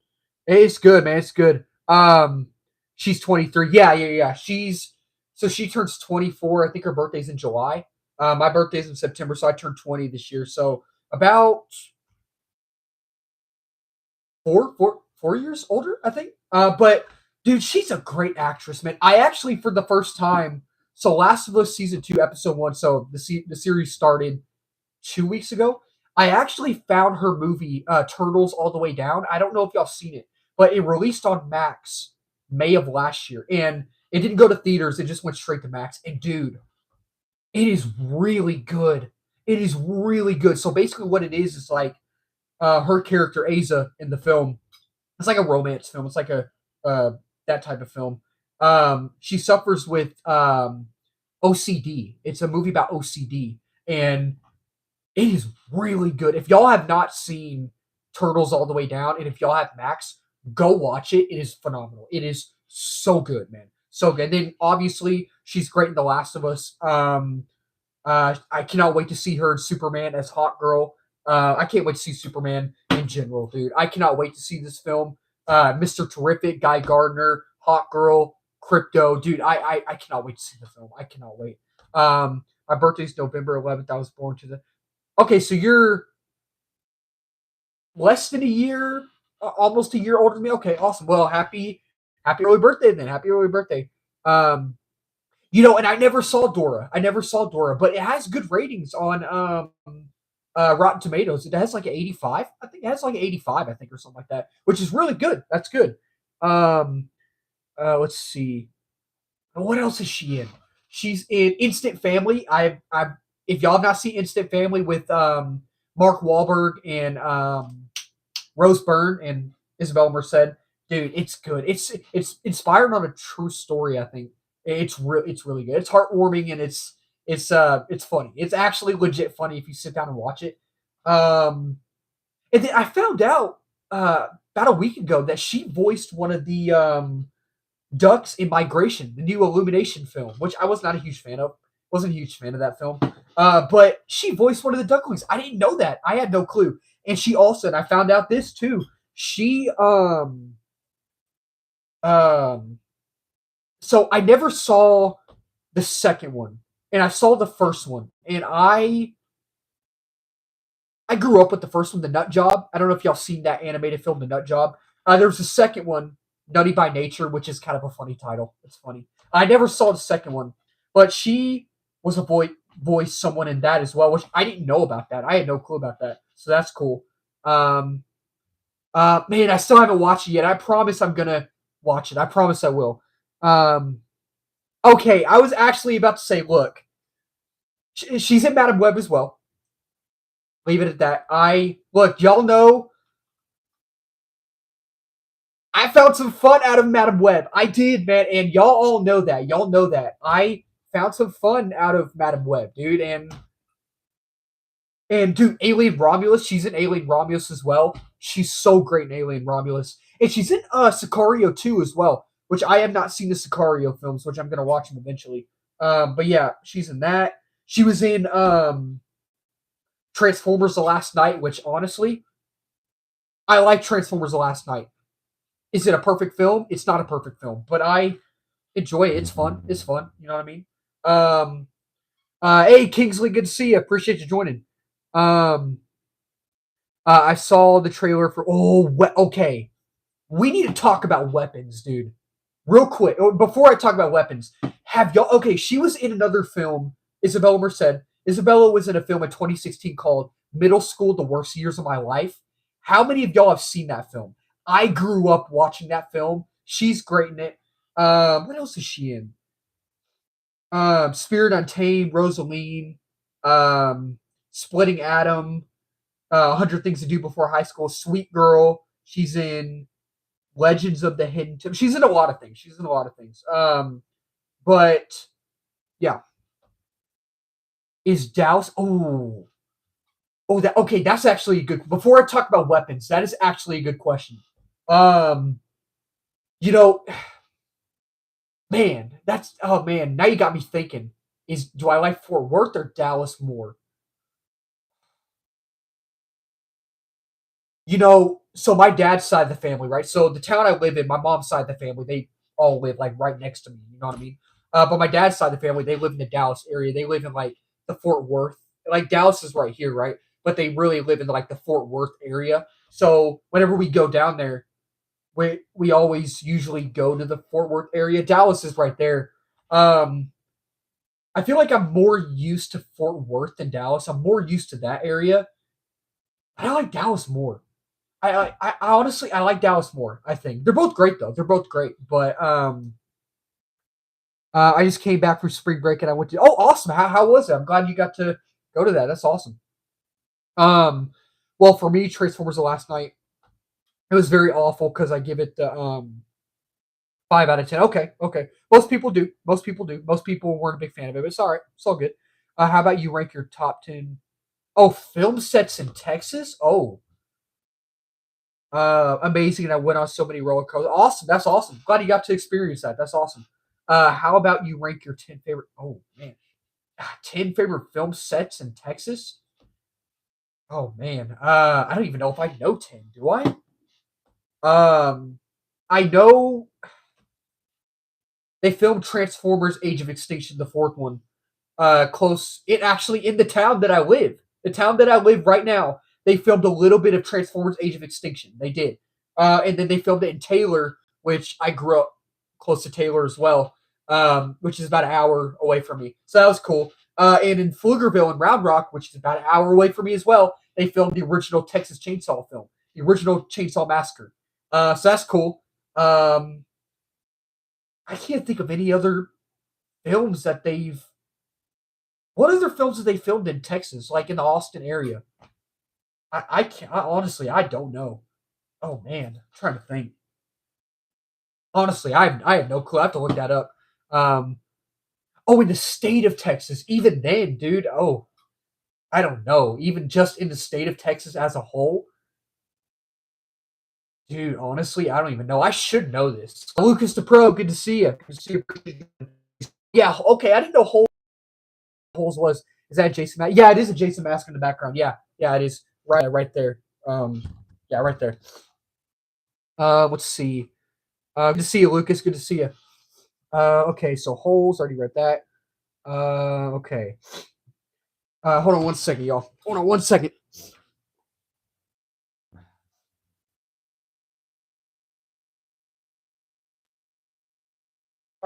it's good, man. It's good. She's 23. Yeah, yeah, yeah. She turns 24. I think her birthday's in July. My birthday's in September, so I turned 20 this year. So about 4 years older, I think. But dude, she's a great actress, man. I actually, for the first time, so Last of Us season 2, episode 1. So the series started 2 weeks ago. I actually found her movie Turtles All the Way Down. I don't know if y'all seen it, but it released on Max May of last year, and it didn't go to theaters. It just went straight to Max. And dude, it is really good. It is really good. So basically, what it is like her character Asa in the film. It's like a romance film. It's like a that type of film. She suffers with OCD. It's a movie about OCD, and it is really good. If y'all have not seen Turtles All the Way Down, and if y'all have Max, go watch it. It is phenomenal. It is so good, man. So good. And then obviously she's great in The Last of Us. I cannot wait to see her in Superman as Hawk Girl. I can't wait to see Superman in general, dude. I cannot wait to see this film. Mr. Terrific, Guy Gardner, Hawk Girl, Crypto, dude. I cannot wait to see the film. I cannot wait. My birthday's November 11th. I was born to the. Okay, so you're less than a year, almost a year older than me. Okay, awesome. Well, happy early birthday then. Happy early birthday. Um, and I never saw Dora. I never saw Dora, but it has good ratings on Rotten Tomatoes. It has like an 85. I think it has like an 85, I think, or something like that, which is really good. That's good. Um, let's see. What else is she in? She's in Instant Family. I if y'all have not seen Instant Family with Mark Wahlberg and Rose Byrne and Isabel Merced, dude, it's good. It's inspired on a true story. I think it's really good. It's heartwarming and it's funny. It's actually legit funny if you sit down and watch it. And then I found out about a week ago that she voiced one of the ducks in Migration, the new Illumination film, which I was not a huge fan of. Wasn't a huge fan of that film. But she voiced one of the ducklings. I didn't know that. I had no clue. And she also, and I found out this too. She um so I never saw the second one. And I saw the first one. And I grew up with the first one, The Nut Job. I don't know if y'all seen that animated film, The Nut Job. There was a second one. Nutty by Nature, which is kind of a funny title. It's funny. I never saw the second one, but she was a voice someone in that as well, which I didn't know about that. I had no clue about that, so that's cool. Um, man, I still haven't watched it yet. I promise I'm gonna watch it. I promise I will. Um, okay, I was actually about to say, look, she's in Madam Web as well. Leave it at that. I look, y'all know I found some fun out of Madam Web. I did, man, and y'all all know that. Y'all know that. I found some fun out of Madam Web, dude, and dude, Alien Romulus, she's in Alien Romulus as well. She's so great in Alien Romulus. And she's in Sicario 2 as well, which I have not seen the Sicario films, which I'm gonna watch them eventually. But yeah, she's in that. She was in Transformers The Last Night, which honestly, I like Transformers The Last Night. Is it a perfect film? It's not a perfect film, but I enjoy it. It's fun. It's fun. You know what I mean? Um, hey Kingsley, good to see you. Appreciate you joining. Um, I saw the trailer for. Okay. We need to talk about weapons, dude. Real quick, before I talk about weapons, have y'all? Okay, she was in another film. Isabella Merced. Isabella was in a film in 2016 called "Middle School: The Worst Years of My Life." How many of y'all have seen that film? I grew up watching that film. She's great in it. What else is she in? Spirit Untamed, Rosaline, um, Splitting Atom, 100 Things to Do Before High School, Sweet Girl. She's in Legends of the Hidden Temple. She's in a lot of things. She's in a lot of things. But yeah, is Dallas? That okay. That's actually a good. Before I talk about weapons, that is actually a good question. Um, you know, man, that's oh man. Now you got me thinking. Is do I like Fort Worth or Dallas more? So my dad's side of the family, right? So the town I live in, my mom's side of the family, they all live like right next to me. You know what I mean? But my dad's side of the family, they live in the Dallas area. They live in like the Fort Worth. Like Dallas is right here, right? But they really live in like the Fort Worth area. So whenever we go down there, we always usually go to the Fort Worth area. Dallas is right there. Um, I feel like I'm more used to Fort Worth than Dallas. I'm more used to that area. I like Dallas more. I honestly I like Dallas more. I think they're both great though. They're both great, but I just came back from spring break and I went to. Oh, awesome! How was it? I'm glad you got to go to that. That's awesome. Um, well, for me, Transformers the last night it was very awful because I give it the 5 out of 10. Okay, okay. Most people do. Most people do. Most people weren't a big fan of it. But it's all right. It's all good. How about you rank your top 10? Oh, film sets in Texas. Oh, amazing. And I went on so many roller coasters. Awesome. That's awesome. Glad you got to experience that. That's awesome. How about you rank your 10 favorite? Oh, man. 10 favorite film sets in Texas? Oh, man. I don't even know if I know 10. Do I? Um, I know they filmed Transformers Age of Extinction, the fourth one, close. It actually in the town that I live. The town that I live right now, they filmed a little bit of Transformers: Age of Extinction. They did, and then they filmed it in Taylor, which I grew up close to Taylor as well, which is about an hour away from me. So that was cool. And in Pflugerville and Round Rock, which is about an hour away from me as well, they filmed the original Texas Chainsaw film, the original Chainsaw Massacre. So that's cool. Um, I can't think of any other films that they've what other films have they filmed in Texas, like in the Austin area? I can't honestly I don't know. Oh man, I'm trying to think. Honestly, I have no clue. I have to look that up. Um, in the state of Texas, even then, dude. Oh, I don't know. Even just in the state of Texas as a whole, dude. Honestly, I don't even know. I should know this. Lucas the Pro, good to see you. Good to see you. Yeah, okay. I didn't know Holes was. Is that Jason? Yeah, it is a Jason mask in the background. Yeah, yeah, it is. Right there. Yeah, right there. Let's see. Good to see you, Lucas. Good to see you. Okay, so holes. Already read that. Okay. Hold on one second, y'all. Hold on one second.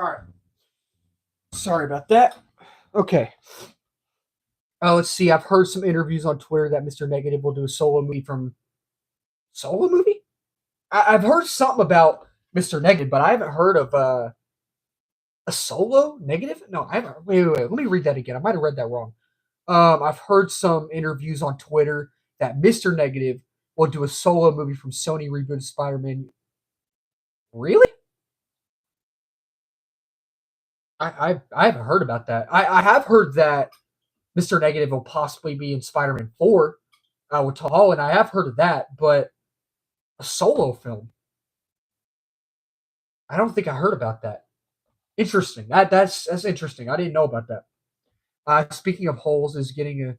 All right. Sorry about that. Okay. Let's see. I've heard some interviews on Twitter that Mr. Negative will do a solo movie from solo movie. I've heard something about Mr. Negative, but I haven't heard of a solo negative. No, I haven't. Wait. Let me read that again. I might have read that wrong. I've heard some interviews on Twitter that Mr. Negative will do a solo movie from Sony rebooted Spider-Man. Really? I haven't heard about that. I have heard that Mr. Negative will possibly be in Spider-Man 4 with Tom Holland. I have heard of that, but a solo film. I don't think I heard about that. Interesting. That's interesting. I didn't know about that. Speaking of holes, is getting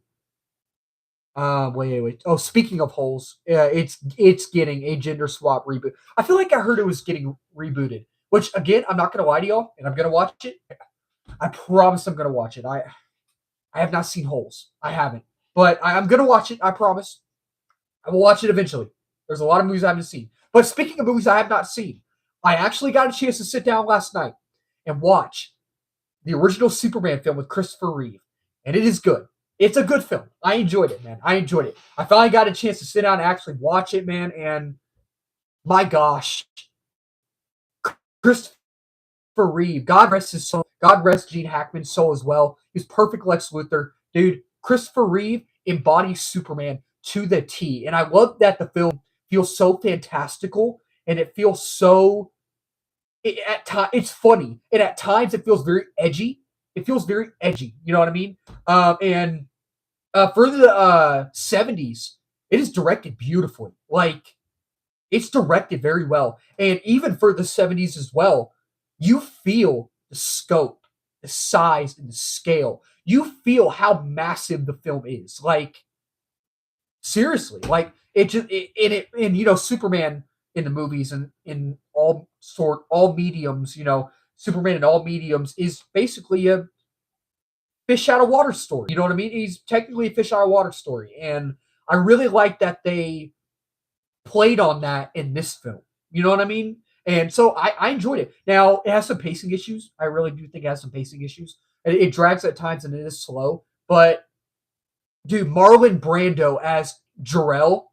a wait. Oh, speaking of holes, it's getting a gender swap reboot. I feel like I heard it was getting rebooted. Which again, I'm not gonna lie to y'all, and I'm gonna watch it. I promise I'm gonna watch it. I have not seen Holes. I haven't, but I'm gonna watch it. I promise. I will watch it eventually. There's a lot of movies I haven't seen. But speaking of movies I have not seen, I actually got a chance to sit down last night and watch the original Superman film with Christopher Reeve, and it is good. It's a good film. I enjoyed it, man. I enjoyed it. I finally got a chance to sit down and actually watch it, man. And my gosh, Christopher Reeve, God rest his soul. God rest Gene Hackman's soul as well. He's perfect Lex Luthor, dude. Christopher Reeve embodies Superman to the T, and I love that the film feels so fantastical, and it feels so. At times it's funny, and at times it feels very edgy. It feels very edgy. You know what I mean? And for the 70s, it is directed beautifully. Like it's directed very well, and even for the 70s as well, you feel the scope, the size, and the scale. You feel how massive the film is. Like seriously, like and you know Superman in the movies and in all mediums, you know, Superman in all mediums is basically a fish out of water story. You know what I mean? He's technically a fish out of water story, and I really like that they played on that in this film. You know what I mean? And so I enjoyed it. Now it has some pacing issues. I really do think it has some pacing issues. It drags at times and it is slow. But dude, Marlon Brando as Jor-El,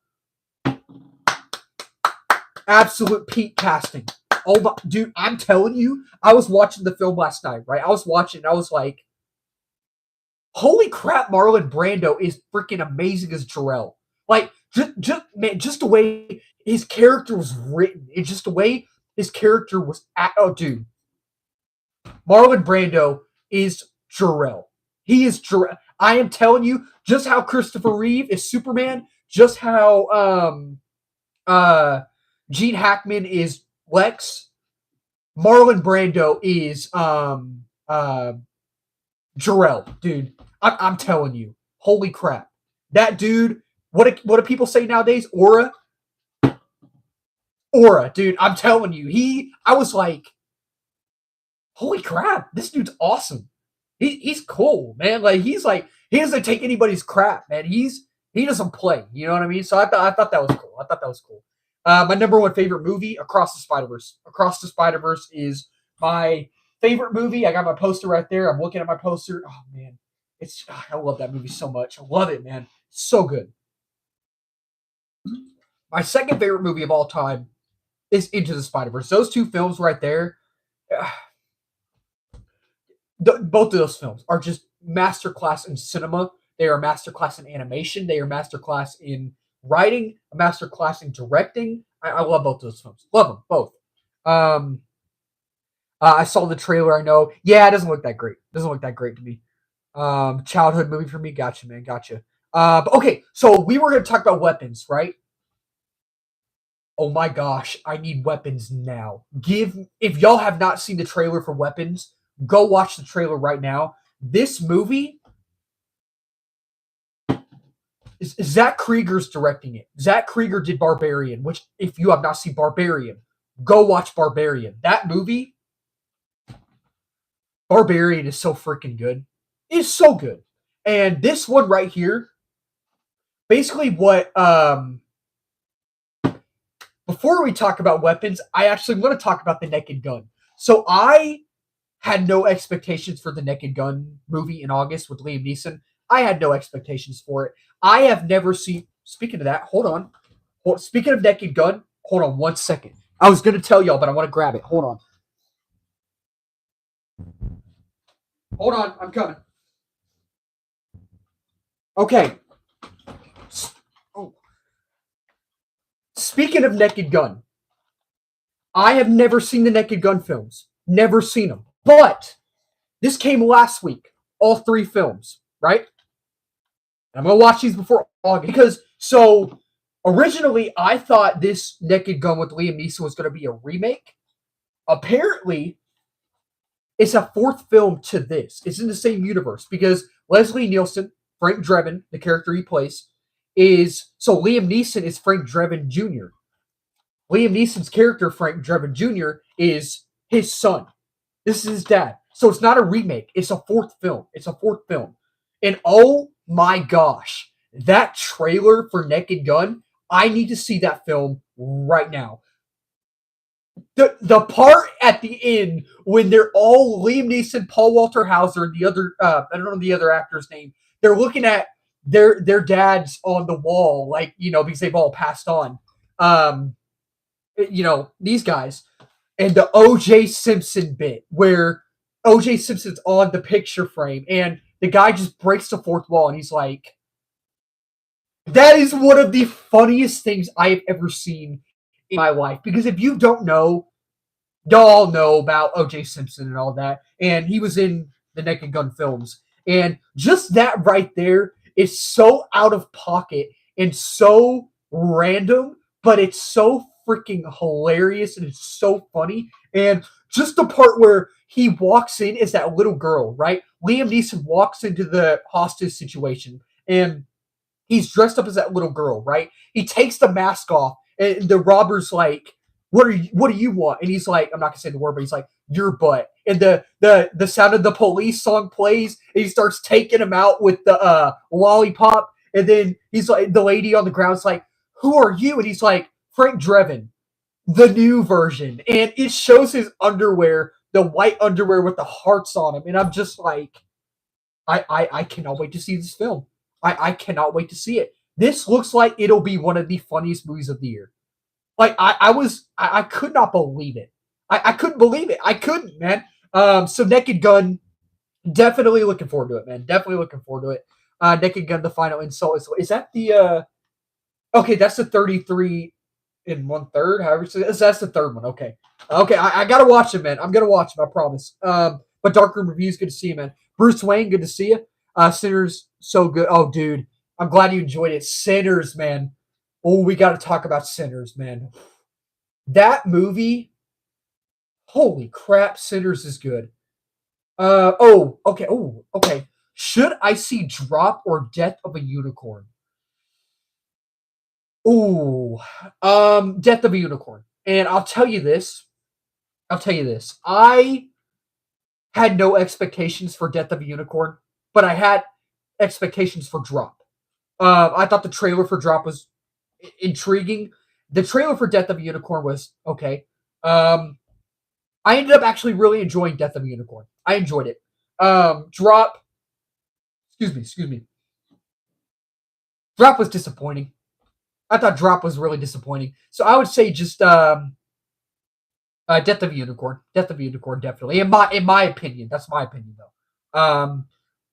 absolute peak casting. Oh my, dude, I'm telling you, I was watching the film last night, right? I was watching, I was like, holy crap, Marlon Brando is freaking amazing as Jor-El. Like, just the way his character was written, it's just the way his character was. Oh, dude, Marlon Brando is Jor-El. He is Jor-El. I am telling you, just how Christopher Reeve is Superman, just how Gene Hackman is Lex, Marlon Brando is Jor-El, dude. I'm telling you, holy crap, that dude. What do people say nowadays? Aura, dude. I'm telling you, I was like, holy crap, this dude's awesome. He's cool, man. Like he doesn't take anybody's crap, man. He doesn't play. You know what I mean? So I thought that was cool. I thought that was cool. My number one favorite movie, Across the Spider-Verse. Across the Spider-Verse is my favorite movie. I got my poster right there. I'm looking at my poster. Oh man, I love that movie so much. I love it, man. So good. My second favorite movie of all time is Into the Spider-Verse. Those two films right there, both of those films are just masterclass in cinema. They are masterclass in animation. They are masterclass in writing, a masterclass in directing. I love both those films. Love them both. Um, I saw the trailer. I know. Yeah, it doesn't look that great. It doesn't look that great to me. Childhood movie for me. Gotcha, man. Gotcha. But okay, so we were going to talk about weapons, right? Oh my gosh, I need weapons now. If y'all have not seen the trailer for Weapons, go watch the trailer right now. This movie is Zach Krieger's directing it. Zach Krieger did Barbarian, which if you have not seen Barbarian, go watch Barbarian. That movie, Barbarian, is so freaking good. It's so good. And this one right here, basically what before we talk about weapons, I actually want to talk about the Naked Gun. So I had no expectations for the Naked Gun movie in August with Liam Neeson. I had no expectations for it. I have never seen. Speaking of that, hold on. Speaking of Naked Gun, hold on 1 second. I was gonna tell y'all, but I want to grab it. Hold on. Hold on, I'm coming. Okay. Oh. Speaking of Naked Gun, I have never seen the Naked Gun films. Never seen them. But this came last week. All three films, right? I'm gonna watch these before August because so originally I thought this Naked Gun with Liam Neeson was gonna be a remake. Apparently, it's a fourth film to this. It's in the same universe because Leslie Nielsen, Frank Drebin, the character he plays, is so Liam Neeson is Frank Drebin Jr. Liam Neeson's character, Frank Drebin Jr., is his son. This is his dad. So it's not a remake. It's a fourth film. It's a fourth film. And oh my gosh, that trailer for Naked Gun, I need to see that film right now. The part at the end when they're all Liam Neeson, Paul Walter Hauser, and the other I don't know the other actor's name. They're looking at their dads on the wall, like because they've all passed on. Um, these guys, and the OJ Simpson bit where OJ Simpson's on the picture frame and the guy just breaks the fourth wall and he's like, that is one of the funniest things I have ever seen in my life. Because if you don't know, y'all know about OJ Simpson and all that. And he was in the Naked Gun films. And just that right there is so out of pocket and so random, but it's so freaking hilarious and it's so funny. And just the part where he walks in as that little girl, right? Liam Neeson walks into the hostage situation and he's dressed up as that little girl, right? He takes the mask off and the robber's like, what do you want? And he's like, I'm not gonna say the word, but he's like, your butt. And the Sound of the Police song plays, and he starts taking him out with the lollipop. And then he's like, the lady on the ground's like, who are you? And he's like, Frank Drebin, the new version. And it shows his underwear, the white underwear with the hearts on them. And I'm just like, I cannot wait to see this film. I cannot wait to see it. This looks like it'll be one of the funniest movies of the year. Like I could not believe it. I couldn't believe it. I couldn't, man. So Naked Gun, definitely looking forward to it, man. Definitely looking forward to it. Naked Gun, the final insult is that the okay, that's the 33 in 1/3. However, that's the third one. Okay. Okay, I gotta watch it, man. I'm gonna watch it, I promise. But Darkroom Reviews, good to see you, man. Bruce Wayne, good to see you. Sinners, so good. Oh, dude. I'm glad you enjoyed it. Sinners, man. Oh, we got to talk about Sinners, man. That movie, holy crap, Sinners is good. Okay. Oh, okay. Should I see Drop or Death of a Unicorn? Oh, Death of a Unicorn. And I'll tell you this. I had no expectations for Death of a Unicorn, but I had expectations for Drop. I thought the trailer for Drop was intriguing. The trailer for Death of a Unicorn was okay. I ended up actually really enjoying Death of a Unicorn. I enjoyed it. Drop, excuse me. Drop was disappointing. I thought Drop was really disappointing. So I would say just Death of a Unicorn. Death of a Unicorn, definitely. In my opinion, that's my opinion though.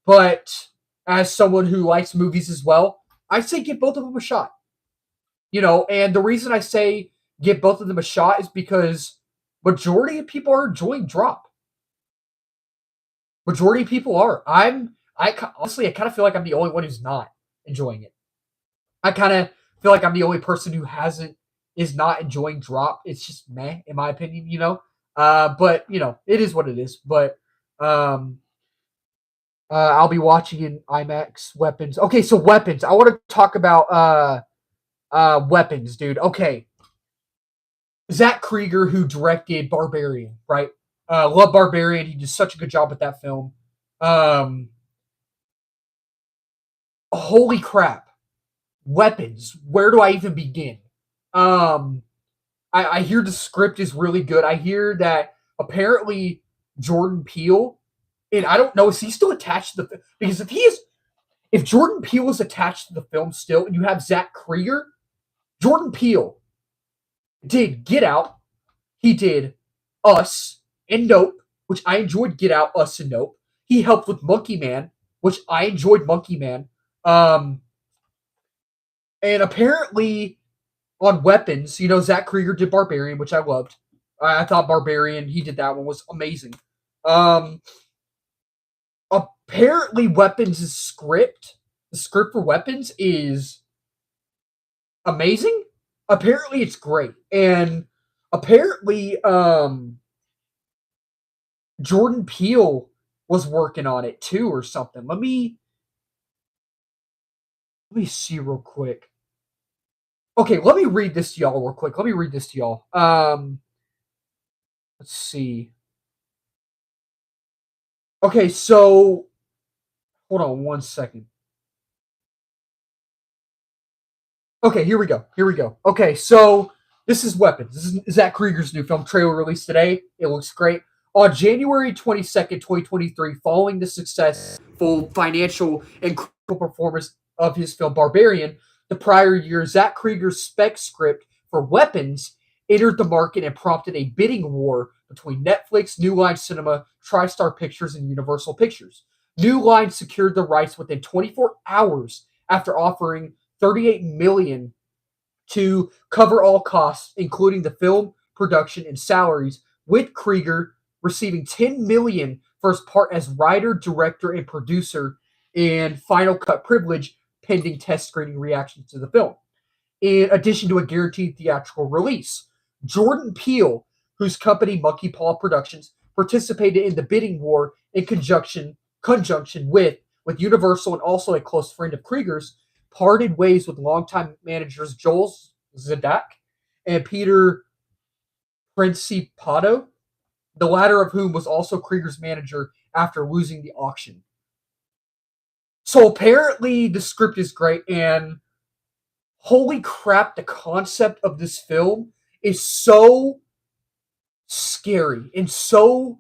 But as someone who likes movies as well, I say give both of them a shot. And the reason I say give both of them a shot is because majority of people are enjoying Drop. Majority of people are. Honestly, I kind of feel like I'm the only one who's not enjoying it. I kind of feel like I'm the only person who is not enjoying Drop. It's just meh, in my opinion. But it is what it is. But I'll be watching in IMAX. Weapons. Okay, so Weapons. I want to talk about Weapons, dude. Okay. Zach Krieger, who directed Barbarian, right? Love Barbarian. He did such a good job with that film. Holy crap. Weapons. Where do I even begin? I hear the script is really good. I hear that apparently Jordan Peele, and I don't know, is he still attached to the because if Jordan Peele is attached to the film still, and you have Zach Krieger, Jordan Peele did Get Out, he did Us and Nope, which I enjoyed Get Out, Us, and Nope. He helped with Monkey Man, which I enjoyed Monkey Man. Um, and apparently on Weapons, Zach Krieger did Barbarian, which I loved. I thought Barbarian, he did that one, was amazing. Um, apparently Weapons' the script for Weapons is amazing. Apparently it's great. And apparently Jordan Peele was working on it too or something. Let me see real quick. Okay, let me read this to y'all real quick. Let me read this to y'all. Let's see. Okay, so hold on one second. Okay, here we go. Here we go. Okay, so this is Weapons. This is Zach Krieger's new film trailer released today. It looks great. On January 22nd, 2023, following the successful financial and critical performance of his film Barbarian, the prior year, Zach Krieger's spec script for Weapons entered the market and prompted a bidding war between Netflix, New Line Cinema, TriStar Pictures, and Universal Pictures. New Line secured the rights within 24 hours after offering 38 million dollars to cover all costs, including the film production and salaries, with Krieger receiving 10 million dollars for his part as writer, director, and producer, and final cut privilege pending test screening reactions to the film. In addition to a guaranteed theatrical release, Jordan Peele, whose company Monkey Paw Productions participated in the bidding war in conjunction with Universal and also a close friend of Krieger's, parted ways with longtime managers Joel Zadak and Peter Principato, the latter of whom was also Krieger's manager after losing the auction. So apparently the script is great, and holy crap, the concept of this film is so scary and so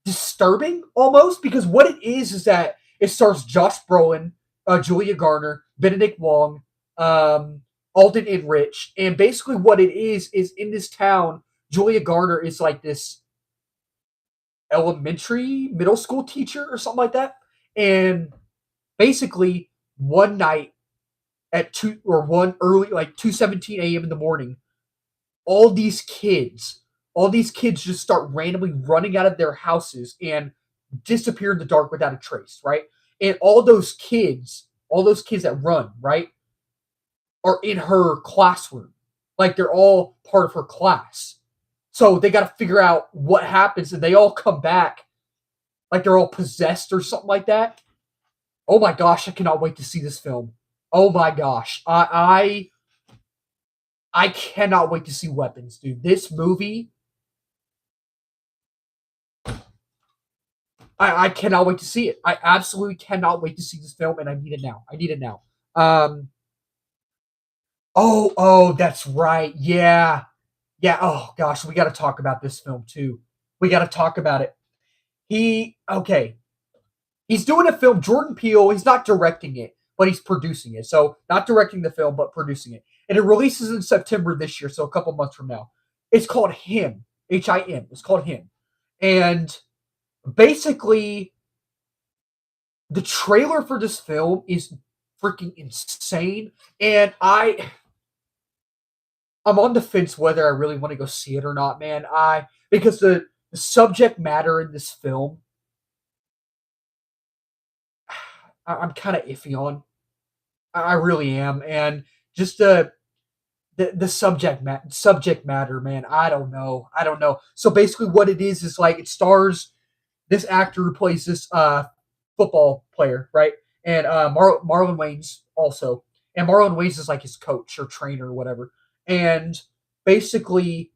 disturbing almost, because what it is that it stars Josh Brolin, Julia Garner, Benedict Wong, Alden Enrich, and basically what it is in this town, Julia Garner is like this elementary, middle school teacher or something like that, and basically one night at two or one early like 2:17 a.m. in the morning, all these kids, all these kids just start randomly running out of their houses and disappear in the dark without a trace, right? And all those kids that run, right, are in her classroom. Like they're all part of her class. So they got to figure out what happens, and they all come back like they're all possessed or something like that. Oh my gosh, I cannot wait to see this film. Oh my gosh. I cannot wait to see Weapons, dude. This movie, I cannot wait to see it. I absolutely cannot wait to see this film, and I need it now. I need it now. Um, oh, that's right. Yeah, yeah. Oh gosh, we got to talk about this film too. We got to talk about it. Okay. He's doing a film. Jordan Peele. He's not directing it, but he's producing it. So not directing the film, but producing it. And it releases in September this year, so a couple months from now. It's called Him. Him. It's called Him. And basically, the trailer for this film is freaking insane. And I'm on the fence whether I really want to go see it or not, man. Because the subject matter in this film, I'm kind of iffy on. I really am, and just the subject matter, man. I don't know. So basically, what it is like it stars this actor who plays this football player, right? And Marlon Wayans also, and Marlon Wayans is like his coach or trainer or whatever. And basically,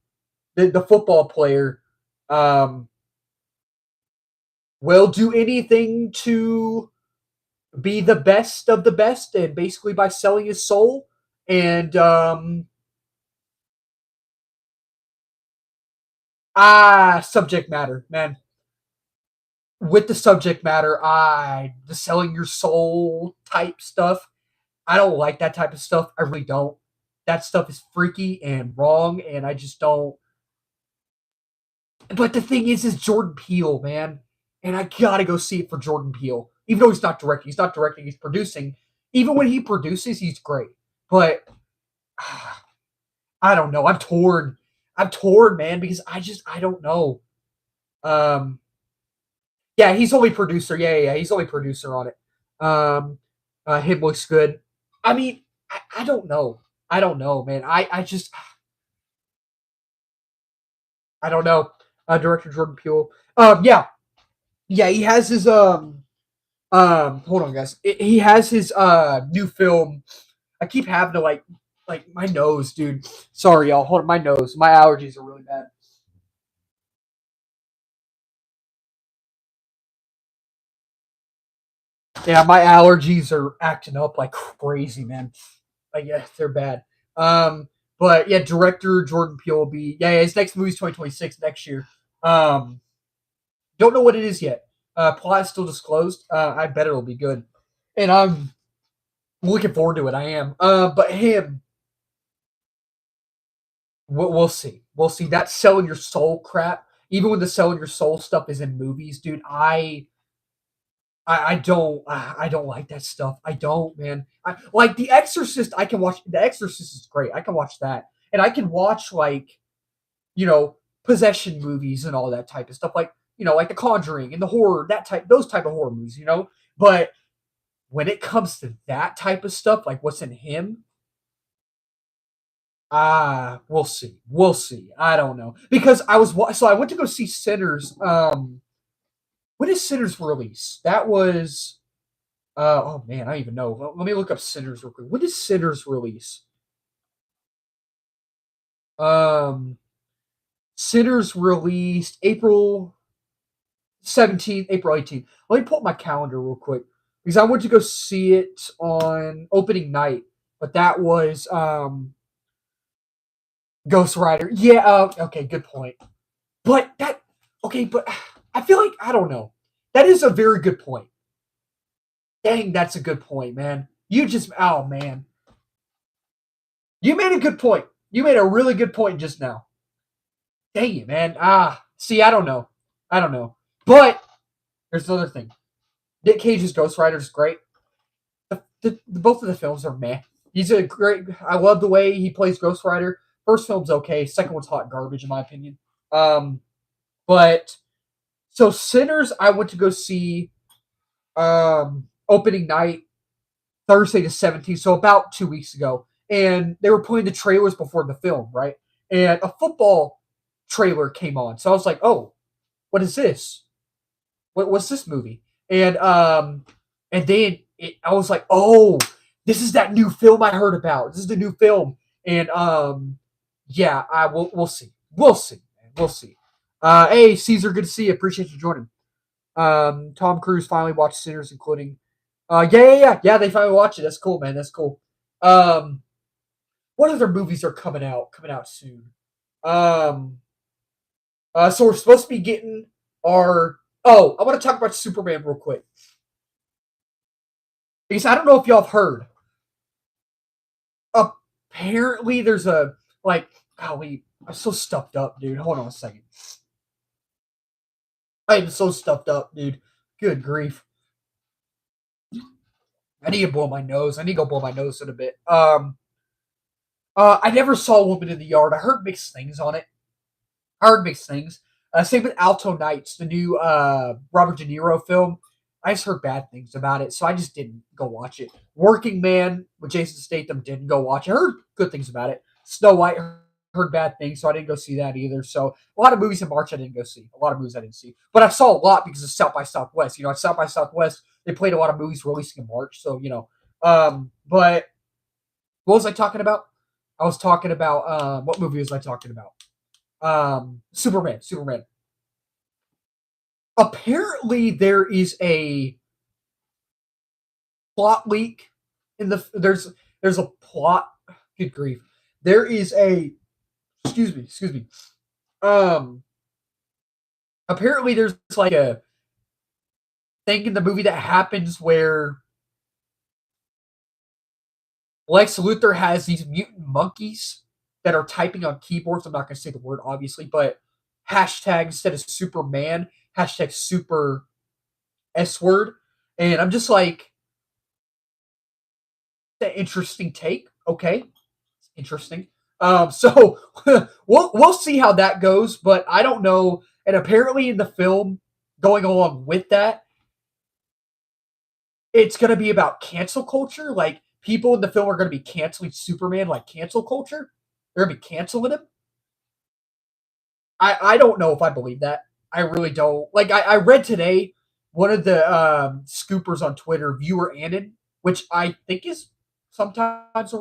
the football player um, will do anything to be the best of the best, and basically by selling his soul. And Subject matter, man. With the subject matter, the selling your soul type stuff. I don't like that type of stuff. I really don't. That stuff is freaky and wrong, and I just don't. But the thing is Jordan Peele, man, and I gotta go see it for Jordan Peele. Even though he's not directing, he's producing. Even when he produces, he's great. But I don't know. I'm torn. I'm torn, man, because I don't know. Um, yeah, he's only producer. Yeah. He's only producer on it. Um, him looks good. I mean, I don't know. I don't know, man. I just I don't know. Director Jordan Peele. Yeah, yeah. He has his hold on, guys. He has his new film. I keep having to like my nose, dude. Sorry, y'all. Hold on, my nose. My allergies are really bad. Yeah, my allergies are acting up like crazy, man. Like, yeah, they're bad. Um, but yeah, director Jordan Peele will be his next movie's 2026 next year. Um, don't know what it is yet. Plot is still disclosed. I bet it'll be good, and I'm looking forward to it. I am. But him, we'll see. We'll see. That selling your soul crap. Even when the selling your soul stuff is in movies, dude, I don't like that stuff. I don't, man. Like The Exorcist. I can watch. The Exorcist is great. I can watch that, and I can watch like you know possession movies and all that type of stuff. Like like The Conjuring and the horror those type of horror movies. But when it comes to that type of stuff, like what's in him, we'll see. We'll see. I don't know because I went to go see Sinners. When is Sinners release? That was oh man, I don't even know. Let me look up Sinners real quick. When did Sinners release? Um, Sinners released April 17th, April 18th. Let me pull up my calendar real quick because I went to go see it on opening night, but that was Ghost Rider. Yeah, okay, good point. But that okay, but I feel like I don't know. That is a very good point. Dang, that's a good point, man. You just oh man. You made a good point. You made a really good point just now. Dang it, man. See, I don't know. I don't know. But there's another thing. Nick Cage's Ghost Rider is great. Both of the films are meh. He's a great. I love the way he plays Ghost Rider. First film's okay. Second one's hot garbage in my opinion. Um, but so Sinners, I went to go see opening night Thursday the 17th, so about 2 weeks ago, and they were playing the trailers before the film, right? And a football trailer came on, so I was like, "Oh, what is this? What's this movie?" And then I was like, "Oh, this is that new film I heard about. This is the new film." And yeah, we'll see, we'll see, man. We'll see. Hey, Caesar, good to see you. Appreciate you joining. Tom Cruise finally watched Sinners, including. Yeah. They finally watched it. That's cool, man. That's cool. Um, what other movies are coming out? Coming out soon. Um, so we're supposed to be getting our. Oh, I want to talk about Superman real quick because I don't know if y'all have heard. Apparently, there's a like. Golly, I'm so stuffed up, dude. Hold on a second. I am so stuffed up, dude. Good grief. I need to blow my nose. I need to go blow my nose in a bit. I never saw Woman in the Yard. I heard mixed things on it. I heard mixed things. Same with Alto Nights, the new Robert De Niro film. I just heard bad things about it, so I just didn't go watch it. Working Man with Jason Statham, didn't go watch it. I heard good things about it. Snow White, heard bad things, so I didn't go see that either. So a lot of movies in March I didn't go see. A lot of movies I didn't see, but I saw a lot because of South by Southwest. At South by Southwest they played a lot of movies releasing in March, so But what was I talking about? I was talking about what movie was I talking about? Superman. Superman. Apparently, there is a plot leak in the. There's a plot. Good grief! There is a. Excuse me. Excuse me. Um, apparently there's like a thing in the movie that happens where Lex Luthor has these mutant monkeys that are typing on keyboards. I'm not going to say the word, obviously, but hashtag instead of Superman, hashtag super S word. And I'm just like, an interesting take. Okay, interesting. So we'll see how that goes, but I don't know. And apparently, in the film, going along with that, it's going to be about cancel culture. Like people in the film are going to be canceling Superman, like cancel culture. They're going to be canceling him. I don't know if I believe that. I really don't. Like I read today one of the scoopers on Twitter, viewer Annan, which I think is sometimes